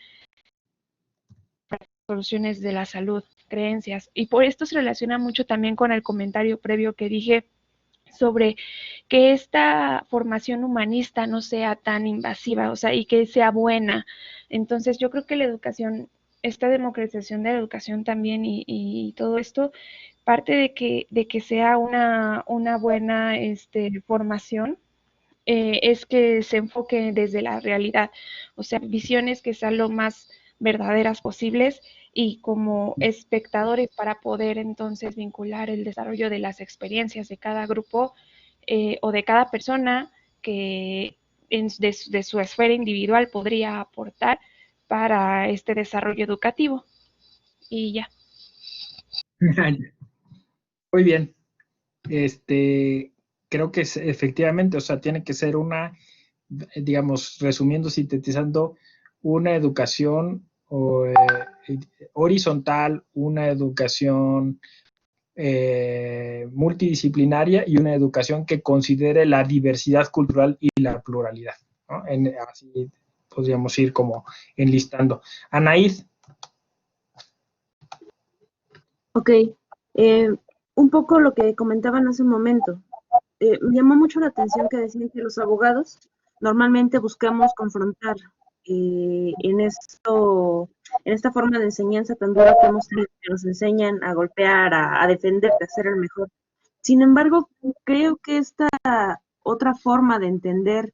soluciones de la salud, creencias, y por esto se relaciona mucho también con el comentario previo que dije sobre que esta formación humanista no sea tan invasiva, o sea, y que sea buena. Entonces, yo creo que la educación, esta democratización de la educación también y todo esto, parte de que sea una buena formación, es que se enfoque desde la realidad, o sea, visiones que sean lo más verdaderas posibles y como espectadores para poder entonces vincular el desarrollo de las experiencias de cada grupo o de cada persona que de su esfera individual podría aportar para este desarrollo educativo. Y ya. Muy bien. Creo que efectivamente, o sea, tiene que ser una, digamos, resumiendo, sintetizando, una educación horizontal, una educación multidisciplinaria y una educación que considere la diversidad cultural y la pluralidad, ¿no? Así podríamos ir como enlistando. Anaíd. Ok, un poco lo que comentaban hace un momento. Me llamó mucho la atención que decían que los abogados normalmente buscamos confrontar en esta forma de enseñanza tan dura que hemos tenido, que nos enseñan a golpear, a defenderte, a ser el mejor. Sin embargo, creo que esta otra forma de entender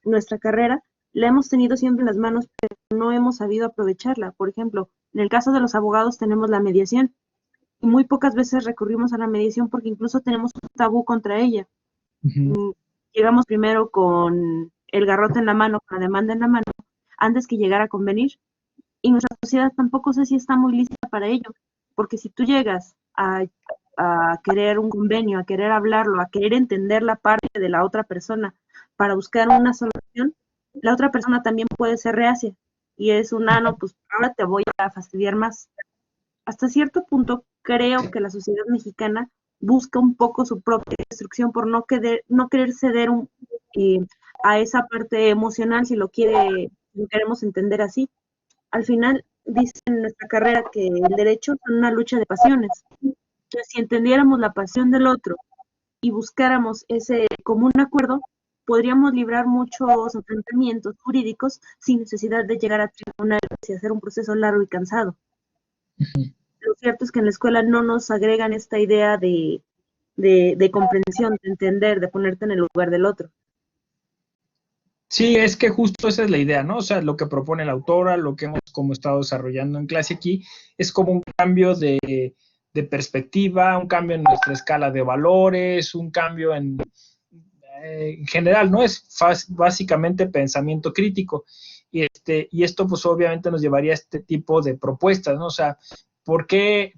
nuestra carrera la hemos tenido siempre en las manos, pero no hemos sabido aprovecharla. Por ejemplo, en el caso de los abogados tenemos la mediación. Y muy pocas veces recurrimos a la mediación porque incluso tenemos un tabú contra ella. Llegamos primero con el garrote en la mano, con la demanda en la mano, antes que llegar a convenir. Y nuestra sociedad tampoco sé si está muy lista para ello, porque si tú llegas a querer un convenio, a querer hablarlo, a querer entender la parte de la otra persona para buscar una solución, la otra persona también puede ser reacia. Y es un no, pues ahora te voy a fastidiar más. Hasta cierto punto creo que la sociedad mexicana busca un poco su propia destrucción por no querer ceder a esa parte emocional, si lo queremos entender así. Al final, dice en nuestra carrera que el derecho es una lucha de pasiones. Entonces, si entendiéramos la pasión del otro y buscáramos ese común acuerdo, podríamos librar muchos enfrentamientos jurídicos sin necesidad de llegar a tribunales y hacer un proceso largo y cansado. Lo cierto es que en la escuela no nos agregan esta idea de comprensión, de entender, de ponerte en el lugar del otro. Sí, es que justo esa es la idea, ¿no? O sea, lo que propone la autora, lo que hemos como estado desarrollando en clase aquí, es como un cambio de perspectiva, un cambio en nuestra escala de valores, un cambio en general, ¿no? Es básicamente pensamiento crítico. Y esto pues obviamente nos llevaría a este tipo de propuestas, ¿no? O sea, ¿por qué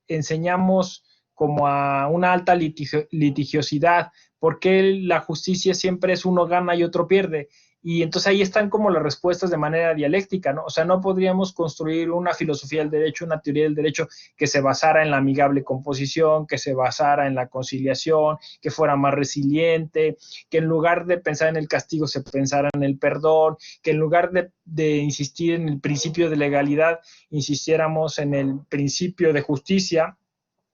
enseñamos como a una alta litigiosidad? ¿Por qué la justicia siempre es uno gana y otro pierde? Y entonces ahí están como las respuestas de manera dialéctica, ¿no? O sea, no podríamos construir una filosofía del derecho, una teoría del derecho que se basara en la amigable composición, que se basara en la conciliación, que fuera más resiliente, que en lugar de pensar en el castigo se pensara en el perdón, que en lugar de insistir en el principio de legalidad, insistiéramos en el principio de justicia,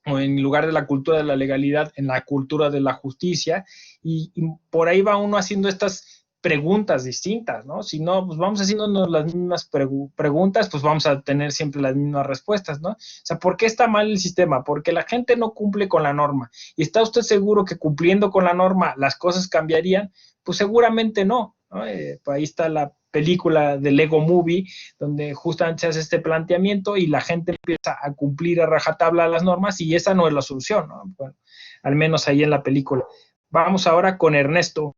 o en lugar de la cultura de la legalidad, en la cultura de la justicia, y por ahí va uno haciendo estas preguntas distintas, ¿no? Si no, pues vamos haciéndonos las mismas preguntas, pues vamos a tener siempre las mismas respuestas, ¿no? O sea, ¿por qué está mal el sistema? Porque la gente no cumple con la norma. ¿Y está usted seguro que cumpliendo con la norma las cosas cambiarían? Pues seguramente no, ¿no? Pues ahí está la película de Lego Movie, donde justamente se hace este planteamiento y la gente empieza a cumplir a rajatabla las normas y esa no es la solución, ¿no? Bueno, al menos ahí en la película. Vamos ahora con Ernesto.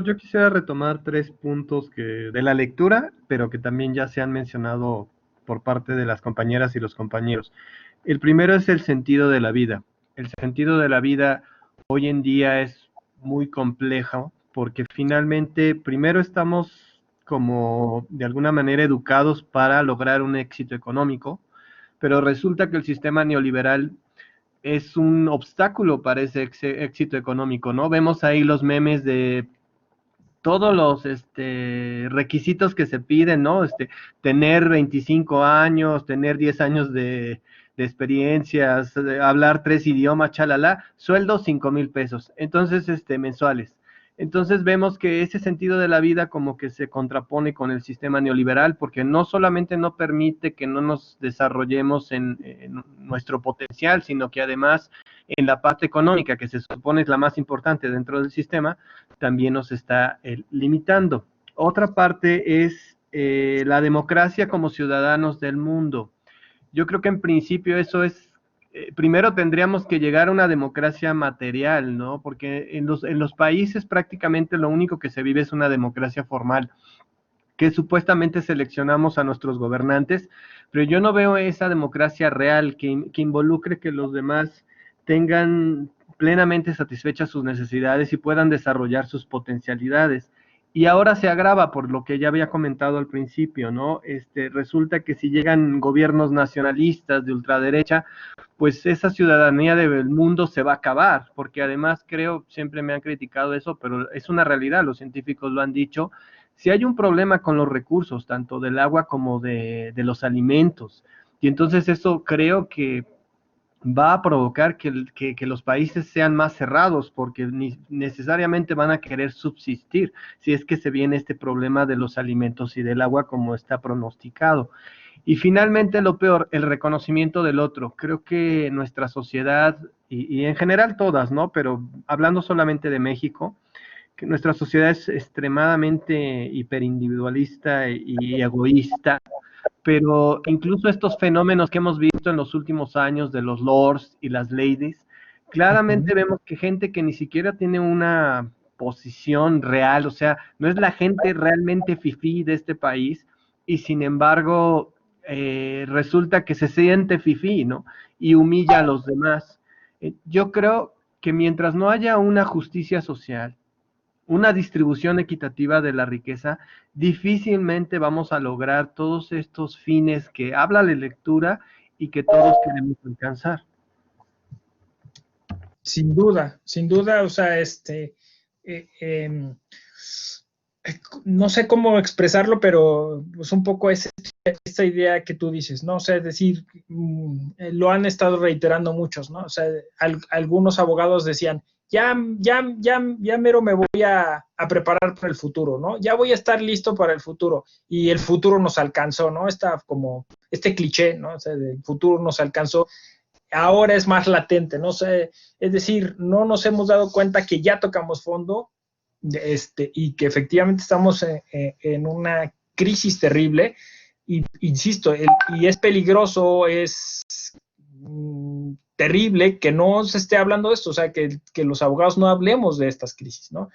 Yo quisiera retomar 3 puntos de la lectura, pero que también ya se han mencionado por parte de las compañeras y los compañeros. El primero es el sentido de la vida. El sentido de la vida hoy en día es muy complejo porque finalmente primero estamos como de alguna manera educados para lograr un éxito económico, pero resulta que el sistema neoliberal es un obstáculo para ese éxito económico, ¿no? Vemos ahí los memes de todos los requisitos que se piden, ¿no? Tener 25 años, tener 10 años de experiencias, hablar 3 idiomas, chalala, sueldo 5,000 pesos, entonces, mensuales. Entonces vemos que ese sentido de la vida como que se contrapone con el sistema neoliberal, porque no solamente no permite que no nos desarrollemos en nuestro potencial, sino que además en la parte económica, que se supone es la más importante dentro del sistema, también nos está limitando. Otra parte es la democracia como ciudadanos del mundo. Yo creo que en principio eso es, primero tendríamos que llegar a una democracia material, ¿no? Porque en los países prácticamente lo único que se vive es una democracia formal, que supuestamente seleccionamos a nuestros gobernantes, pero yo no veo esa democracia real que involucre que los demás tengan plenamente satisfechas sus necesidades y puedan desarrollar sus potencialidades. Y ahora se agrava por lo que ya había comentado al principio, ¿no? Resulta que si llegan gobiernos nacionalistas de ultraderecha, pues esa ciudadanía del mundo se va a acabar, porque además creo, siempre me han criticado eso, pero es una realidad, los científicos lo han dicho, si hay un problema con los recursos, tanto del agua como de los alimentos, y entonces eso creo que va a provocar que los países sean más cerrados, porque necesariamente van a querer subsistir, si es que se viene este problema de los alimentos y del agua como está pronosticado. Y finalmente lo peor, el reconocimiento del otro. Creo que nuestra sociedad, y en general todas, ¿no? Pero hablando solamente de México, que nuestra sociedad es extremadamente hiperindividualista y egoísta, pero incluso estos fenómenos que hemos visto en los últimos años de los lords y las ladies, claramente vemos que gente que ni siquiera tiene una posición real, o sea, no es la gente realmente fifí de este país, y sin embargo resulta que se siente fifí, ¿no? Y humilla a los demás. Yo creo que mientras no haya una justicia social, una distribución equitativa de la riqueza, difícilmente vamos a lograr todos estos fines que habla la lectura y que todos queremos alcanzar. Sin duda, o sea, no sé cómo expresarlo, pero pues un poco es esta idea que tú dices, ¿no? O sea, es decir, lo han estado reiterando muchos, ¿no? O sea, algunos abogados decían, ya mero me voy a preparar para el futuro, ¿no? Ya voy a estar listo para el futuro. Y el futuro nos alcanzó, ¿no? Este cliché, ¿no? O sea, el futuro nos alcanzó. Ahora es más latente, ¿no? O sea, es decir, no nos hemos dado cuenta que ya tocamos fondo y que efectivamente estamos en una crisis terrible. Y, insisto, y es peligroso, es terrible que no se esté hablando de esto, o sea, que los abogados no hablemos de estas crisis, ¿no?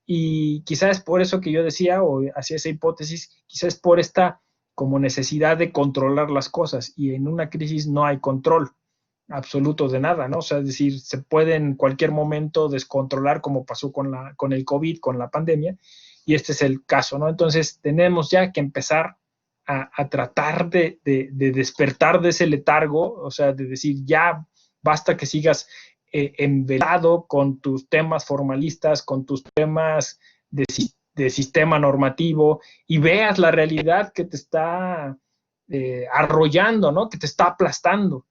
Y quizás es por eso que yo decía, o hacía esa hipótesis, quizás es por esta como necesidad de controlar las cosas, y en una crisis no hay control. absoluto de nada, ¿no? O sea, es decir, se puede en cualquier momento descontrolar como pasó con el COVID, con la pandemia, y este es el caso, ¿no? Entonces tenemos ya que empezar a tratar de despertar de ese letargo, o sea, de decir, ya basta que sigas envelado con tus temas formalistas, con tus temas de sistema normativo, y veas la realidad que te está arrollando, ¿no? Que te está aplastando.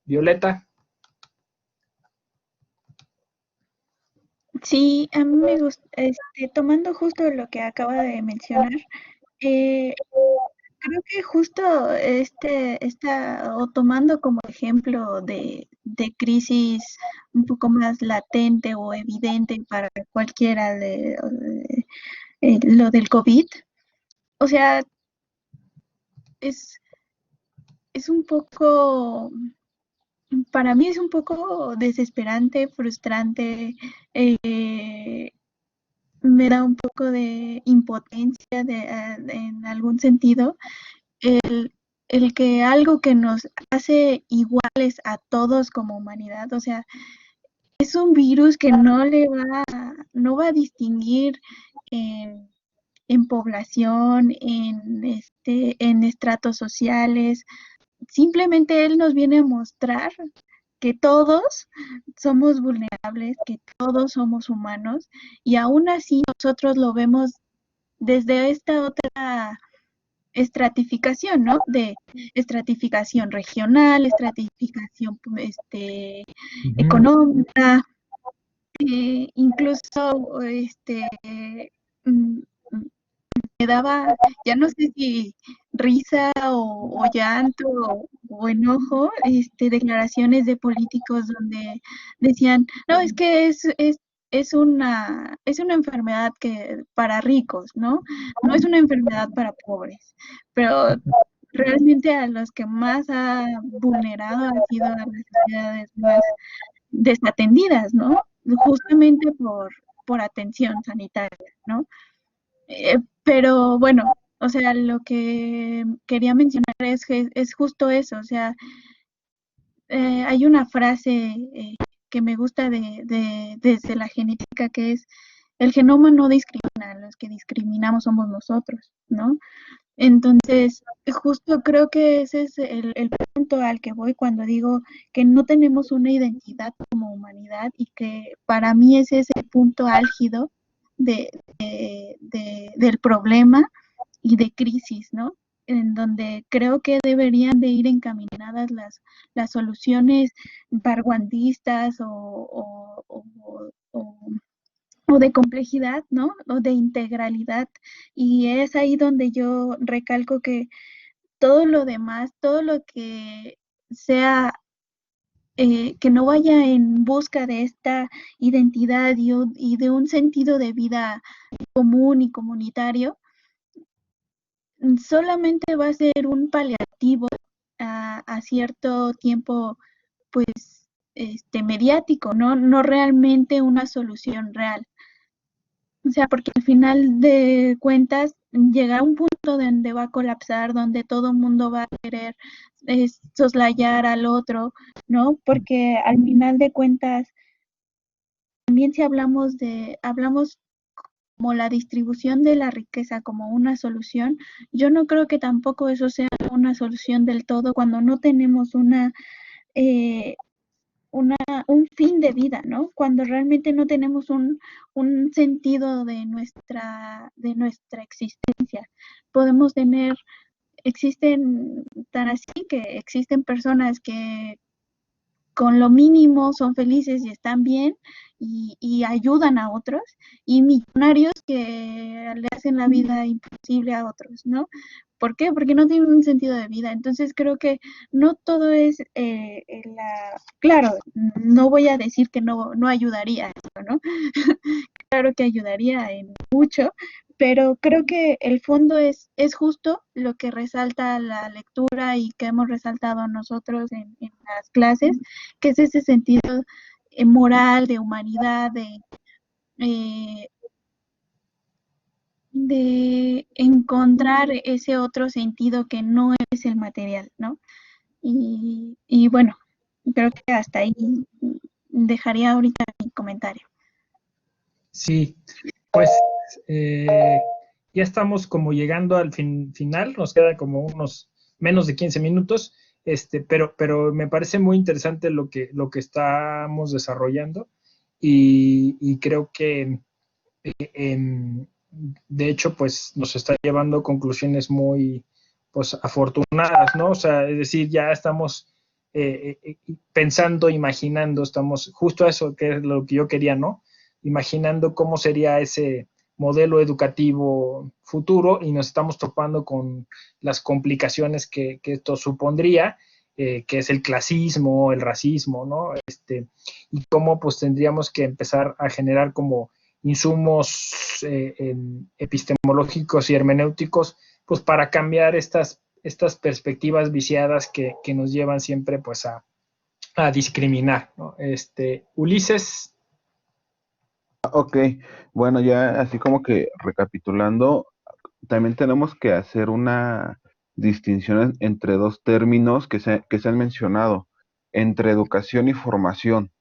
Violeta. Sí, a mí me gusta, tomando justo lo que acaba de mencionar, eh, creo que justo o tomando como ejemplo de crisis un poco más latente o evidente para cualquiera lo del COVID, o sea, es un poco, para mí es un poco desesperante, frustrante, me da un poco de impotencia en algún sentido el que algo que nos hace iguales a todos como humanidad, o sea, es un virus que no va a distinguir en población, en estratos sociales. Simplemente él nos viene a mostrar que todos somos vulnerables, que todos somos humanos, y aún así nosotros lo vemos desde esta otra estratificación, ¿no? De estratificación regional, estratificación económica, incluso mm, me daba, ya no sé si risa o llanto o enojo, declaraciones de políticos donde decían, no, es que es una enfermedad que para ricos, ¿no? No es una enfermedad para pobres, pero realmente a los que más ha vulnerado ha sido a las sociedades más desatendidas, ¿no? Justamente por atención sanitaria, ¿no? Pero bueno, o sea, lo que quería mencionar es que es justo eso, o sea, hay una frase que me gusta desde la genética que es, el genoma no discrimina, los que discriminamos somos nosotros, ¿no? Entonces, justo creo que ese es el punto al que voy cuando digo que no tenemos una identidad como humanidad y que para mí ese es el punto álgido del problema y de crisis, ¿no? En donde creo que deberían de ir encaminadas las soluciones parguandistas o de complejidad, ¿no? O de integralidad. Y es ahí donde yo recalco que todo lo demás, todo lo que sea, que no vaya en busca de esta identidad y de un sentido de vida común y comunitario, solamente va a ser un paliativo a cierto tiempo, pues, mediático, ¿no? No realmente una solución real. O sea, porque al final de cuentas llega a un punto donde va a colapsar, donde todo el mundo va a querer soslayar al otro, ¿no? Porque al final de cuentas, también si hablamos como la distribución de la riqueza como una solución, yo no creo que tampoco eso sea una solución del todo cuando no tenemos eh, un fin de vida, ¿no? Cuando realmente no tenemos un sentido de nuestra existencia. Podemos existen tan así que existen personas que con lo mínimo son felices y están bien y ayudan a otros, y millonarios que le hacen la vida imposible a otros, ¿no? ¿Por qué? Porque no tienen un sentido de vida. Entonces creo que no todo es claro, no voy a decir que no ayudaría a esto, ¿no? Claro que ayudaría en mucho, pero creo que el fondo es justo lo que resalta la lectura y que hemos resaltado nosotros en las clases, que es ese sentido moral, de humanidad, eh, de encontrar ese otro sentido que no es el material, ¿no? Y bueno, Creo que hasta ahí dejaría ahorita mi comentario. Sí, pues ya estamos como llegando al final, nos quedan como unos menos de 15 minutos, pero me parece muy interesante lo que estamos desarrollando y creo que de hecho pues nos está llevando a conclusiones muy pues afortunadas, ¿no? O sea, es decir, ya estamos pensando, imaginando, estamos justo a eso que es lo que yo quería, ¿no? Imaginando cómo sería ese modelo educativo futuro y nos estamos topando con las complicaciones que esto supondría, que es el clasismo, el racismo, ¿no? Y cómo pues tendríamos que empezar a generar como insumos epistemológicos y hermenéuticos, pues para cambiar estas perspectivas viciadas que nos llevan siempre pues a discriminar, ¿no? Ulises. Ok, bueno, ya así como que recapitulando, también tenemos que hacer una distinción entre dos términos que se han mencionado, entre educación y formación.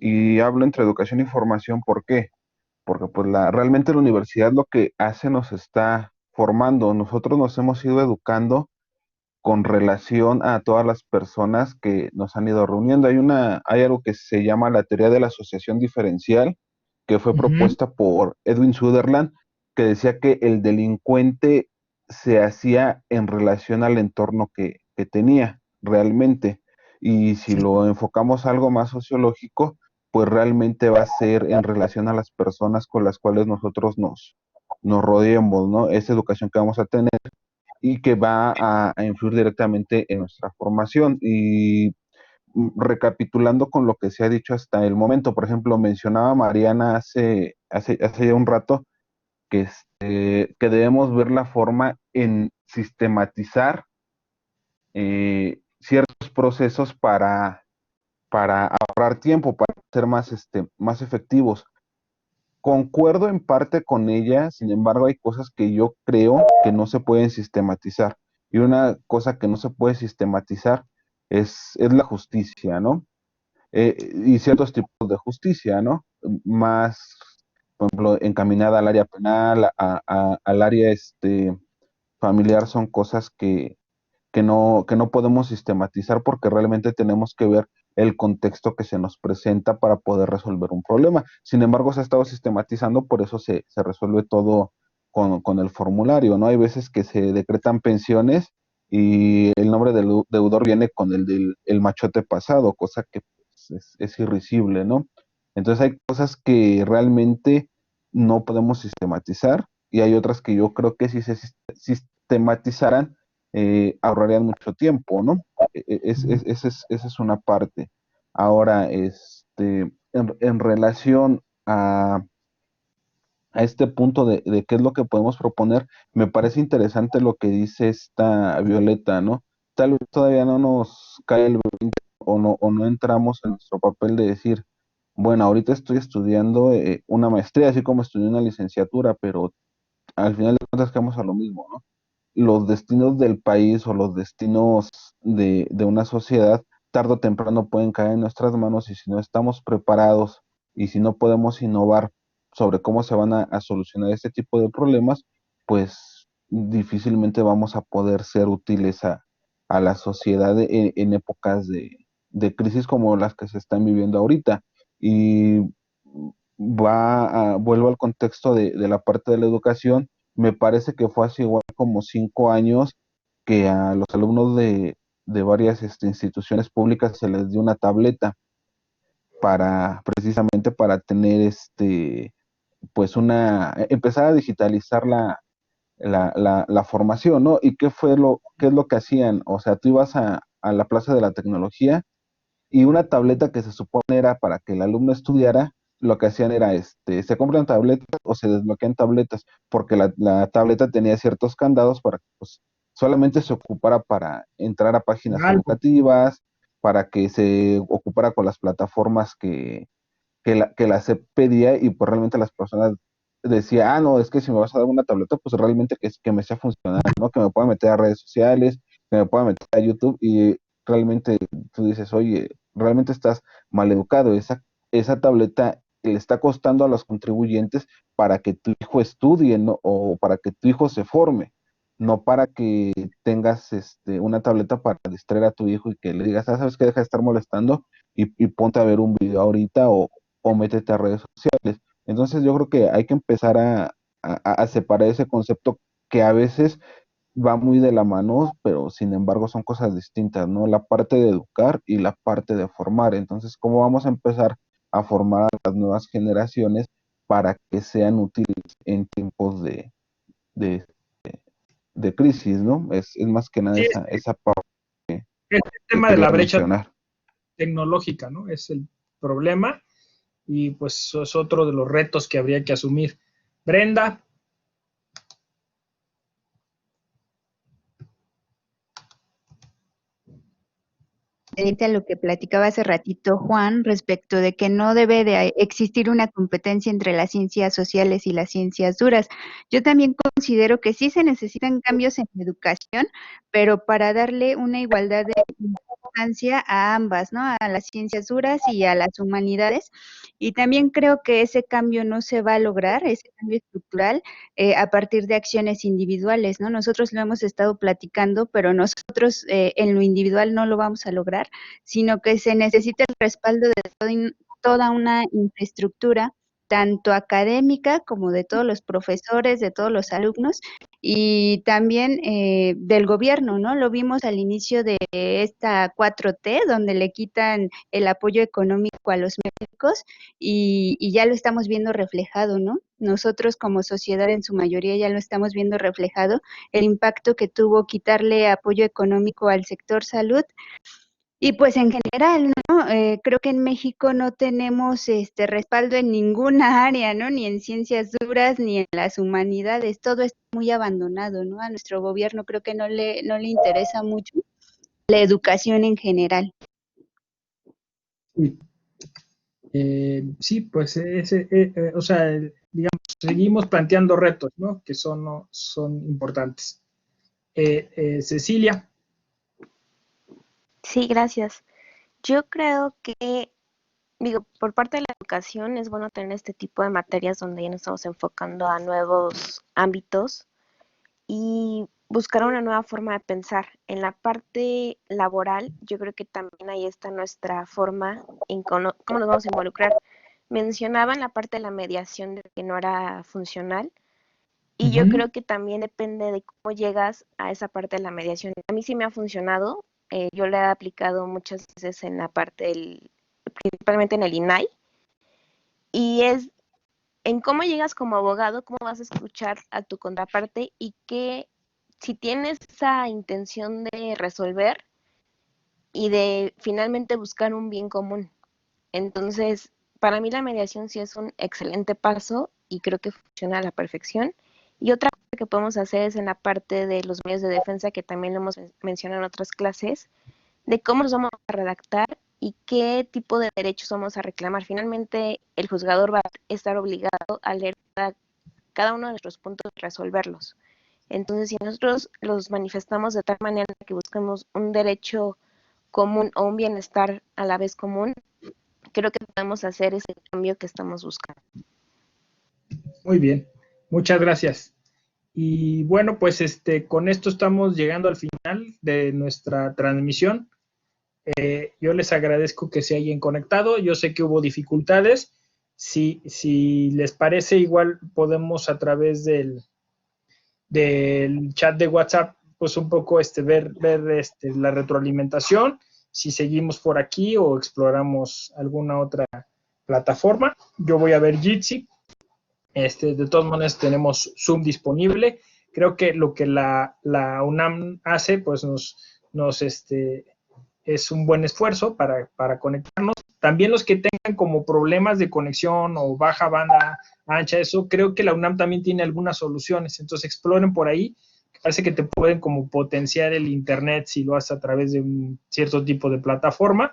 Y hablo entre educación y formación, ¿por qué? Porque pues realmente la universidad lo que hace nos está formando. Nosotros nos hemos ido educando con relación a todas las personas que nos han ido reuniendo. Hay algo que se llama la teoría de la asociación diferencial, que fue propuesta por Edwin Sutherland, que decía que el delincuente se hacía en relación al entorno que tenía realmente. Y si lo enfocamos a algo más sociológico, pues realmente va a ser en relación a las personas con las cuales nosotros nos rodeemos, ¿no? Esa educación que vamos a tener y que va a influir directamente en nuestra formación. Y recapitulando con lo que se ha dicho hasta el momento, por ejemplo, mencionaba Mariana hace ya un rato que debemos ver la forma en sistematizar ciertos procesos para ahorrar tiempo, para ser más efectivos. Concuerdo en parte con ella, sin embargo, hay cosas que yo creo que no se pueden sistematizar. Y una cosa que no se puede sistematizar es la justicia, ¿no? Y ciertos tipos de justicia, ¿no? Más, por ejemplo, encaminada al área penal, al área familiar, son cosas que no podemos sistematizar porque realmente tenemos que ver el contexto que se nos presenta para poder resolver un problema. Sin embargo, se ha estado sistematizando, por eso se resuelve todo con el formulario, ¿no? Hay veces que se decretan pensiones y el nombre del deudor viene con el del el machote pasado, cosa que pues, es irrisible, ¿no? Entonces hay cosas que realmente no podemos sistematizar y hay otras que yo creo que si se sistematizaran, ahorrarían mucho tiempo, ¿no? Esa es una parte. Ahora, en relación a este punto de qué es lo que podemos proponer, me parece interesante lo que dice esta Violeta, ¿no? Tal vez todavía no nos cae el 20 o no entramos en nuestro papel de decir, bueno, ahorita estoy estudiando una maestría, así como estudié una licenciatura, pero al final de cuentas quedamos a lo mismo, ¿no? Los destinos del país o los destinos de una sociedad, tarde o temprano pueden caer en nuestras manos y si no estamos preparados y si no podemos innovar sobre cómo se van a solucionar este tipo de problemas, pues difícilmente vamos a poder ser útiles a la sociedad en épocas de crisis como las que se están viviendo ahorita. Y vuelvo al contexto de la parte de la educación, me parece que fue hace igual como 5 años que a los alumnos de varias instituciones públicas se les dio una tableta precisamente para tener pues empezar a digitalizar la formación, ¿no? ¿Y qué es lo que hacían? O sea, tú ibas a la Plaza de la Tecnología y una tableta que se supone era para que el alumno estudiara, lo que hacían era, se compran tabletas o se desbloquean tabletas, porque la tableta tenía ciertos candados para que pues, solamente se ocupara para entrar a páginas educativas, para que se ocupara con las plataformas que la SEP pedía y pues realmente las personas decían, ah, no, es que si me vas a dar una tableta, pues realmente que me sea funcionar, ¿no? Que me pueda meter a redes sociales, que me pueda meter a YouTube realmente tú dices, oye, realmente estás mal educado, esa tableta le está costando a los contribuyentes para que tu hijo estudie, ¿no? O para que tu hijo se forme, no para que tengas una tableta para distraer a tu hijo y que le digas, ah, sabes que deja de estar molestando y ponte a ver un video ahorita o métete a redes sociales. Entonces yo creo que hay que empezar a separar ese concepto que a veces va muy de la mano, pero sin embargo son cosas distintas, ¿no? La parte de educar y la parte de formar. Entonces, ¿cómo vamos a empezar a formar a las nuevas generaciones para que sean útiles en tiempos de, de crisis, ¿no? Es más que nada Sí, esa parte el que tema de quería la brecha mencionar. tecnológica, ¿no? Es el problema y pues eso es otro de los retos que habría que asumir. Brenda. A lo que platicaba hace ratito Juan respecto de que no debe de existir una competencia entre las ciencias sociales y las ciencias duras. Yo también considero que sí se necesitan cambios en la educación, pero para darle una igualdad de importancia a ambas, ¿no? A las ciencias duras y a las humanidades. Y también creo que ese cambio no se va a lograr, ese cambio estructural, a partir de acciones individuales, ¿no? Nosotros lo hemos estado platicando, pero nosotros en lo individual no lo vamos a lograr, sino que se necesita el respaldo de toda una infraestructura, tanto académica como de todos los profesores, de todos los alumnos y también del gobierno, ¿no? Lo vimos al inicio de esta 4T, donde le quitan el apoyo económico a los médicos y ya lo estamos viendo reflejado, ¿no? Nosotros como sociedad en su mayoría ya lo estamos viendo reflejado, el impacto que tuvo quitarle apoyo económico al sector salud. Y pues en general, ¿no? Creo que en México no tenemos respaldo en ninguna área, ¿no? Ni en ciencias duras, ni en las humanidades, todo está muy abandonado, ¿no? A nuestro gobierno creo que no le interesa mucho la educación en general. Sí, sí pues o sea, digamos, seguimos planteando retos, ¿no? Que son importantes. Cecilia. Sí, gracias. Yo creo que, digo, por parte de la educación es bueno tener este tipo de materias donde ya nos estamos enfocando a nuevos ámbitos y buscar una nueva forma de pensar. En la parte laboral, yo creo que también ahí está nuestra forma en cómo nos vamos a involucrar. Mencionaban la parte de la mediación de que no era funcional y yo creo que también depende de cómo llegas a esa parte de la mediación. A mí sí me ha funcionado, yo la he aplicado muchas veces en la parte principalmente en el INAI, y es en cómo llegas como abogado, cómo vas a escuchar a tu contraparte y que si tienes esa intención de resolver y de finalmente buscar un bien común. Entonces, para mí la mediación sí es un excelente paso y creo que funciona a la perfección. Y otra cosa que podemos hacer es en la parte de los medios de defensa, que también lo hemos mencionado en otras clases, de cómo nos vamos a redactar y qué tipo de derechos vamos a reclamar. Finalmente, el juzgador va a estar obligado a leer cada uno de nuestros puntos y resolverlos. Entonces, si nosotros los manifestamos de tal manera que busquemos un derecho común o un bienestar a la vez común, creo que podemos hacer ese cambio que estamos buscando. Muy bien, muchas gracias. Y bueno, pues con esto estamos llegando al final de nuestra transmisión. Yo les agradezco que se hayan conectado. Yo sé que hubo dificultades. Si les parece, igual podemos a través del chat de WhatsApp, pues un poco ver la retroalimentación, si seguimos por aquí o exploramos alguna otra plataforma. Yo voy a ver Jitsi. De todas maneras tenemos Zoom disponible. Creo que lo que la UNAM hace, pues es un buen esfuerzo para conectarnos. También los que tengan como problemas de conexión o baja banda ancha, eso creo que la UNAM también tiene algunas soluciones. Entonces exploren por ahí. Parece que te pueden como potenciar el internet si lo haces a través de un cierto tipo de plataforma.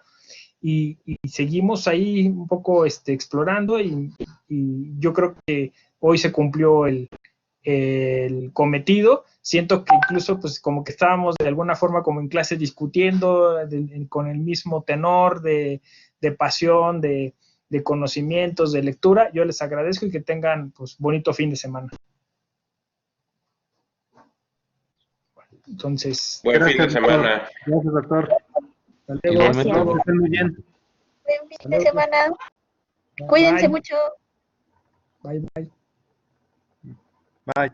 Y seguimos ahí un poco explorando y yo creo que hoy se cumplió el cometido siento que incluso pues como que estábamos de alguna forma como en clase discutiendo con el mismo tenor de pasión, de conocimientos, de lectura. Yo les agradezco y que tengan pues bonito fin de semana. Entonces, buen fin de semana. Gracias, doctor. Hasta luego. Gracias. Que estén muy bien. Buen fin de semana. Cuídense mucho. Bye, bye. Bye.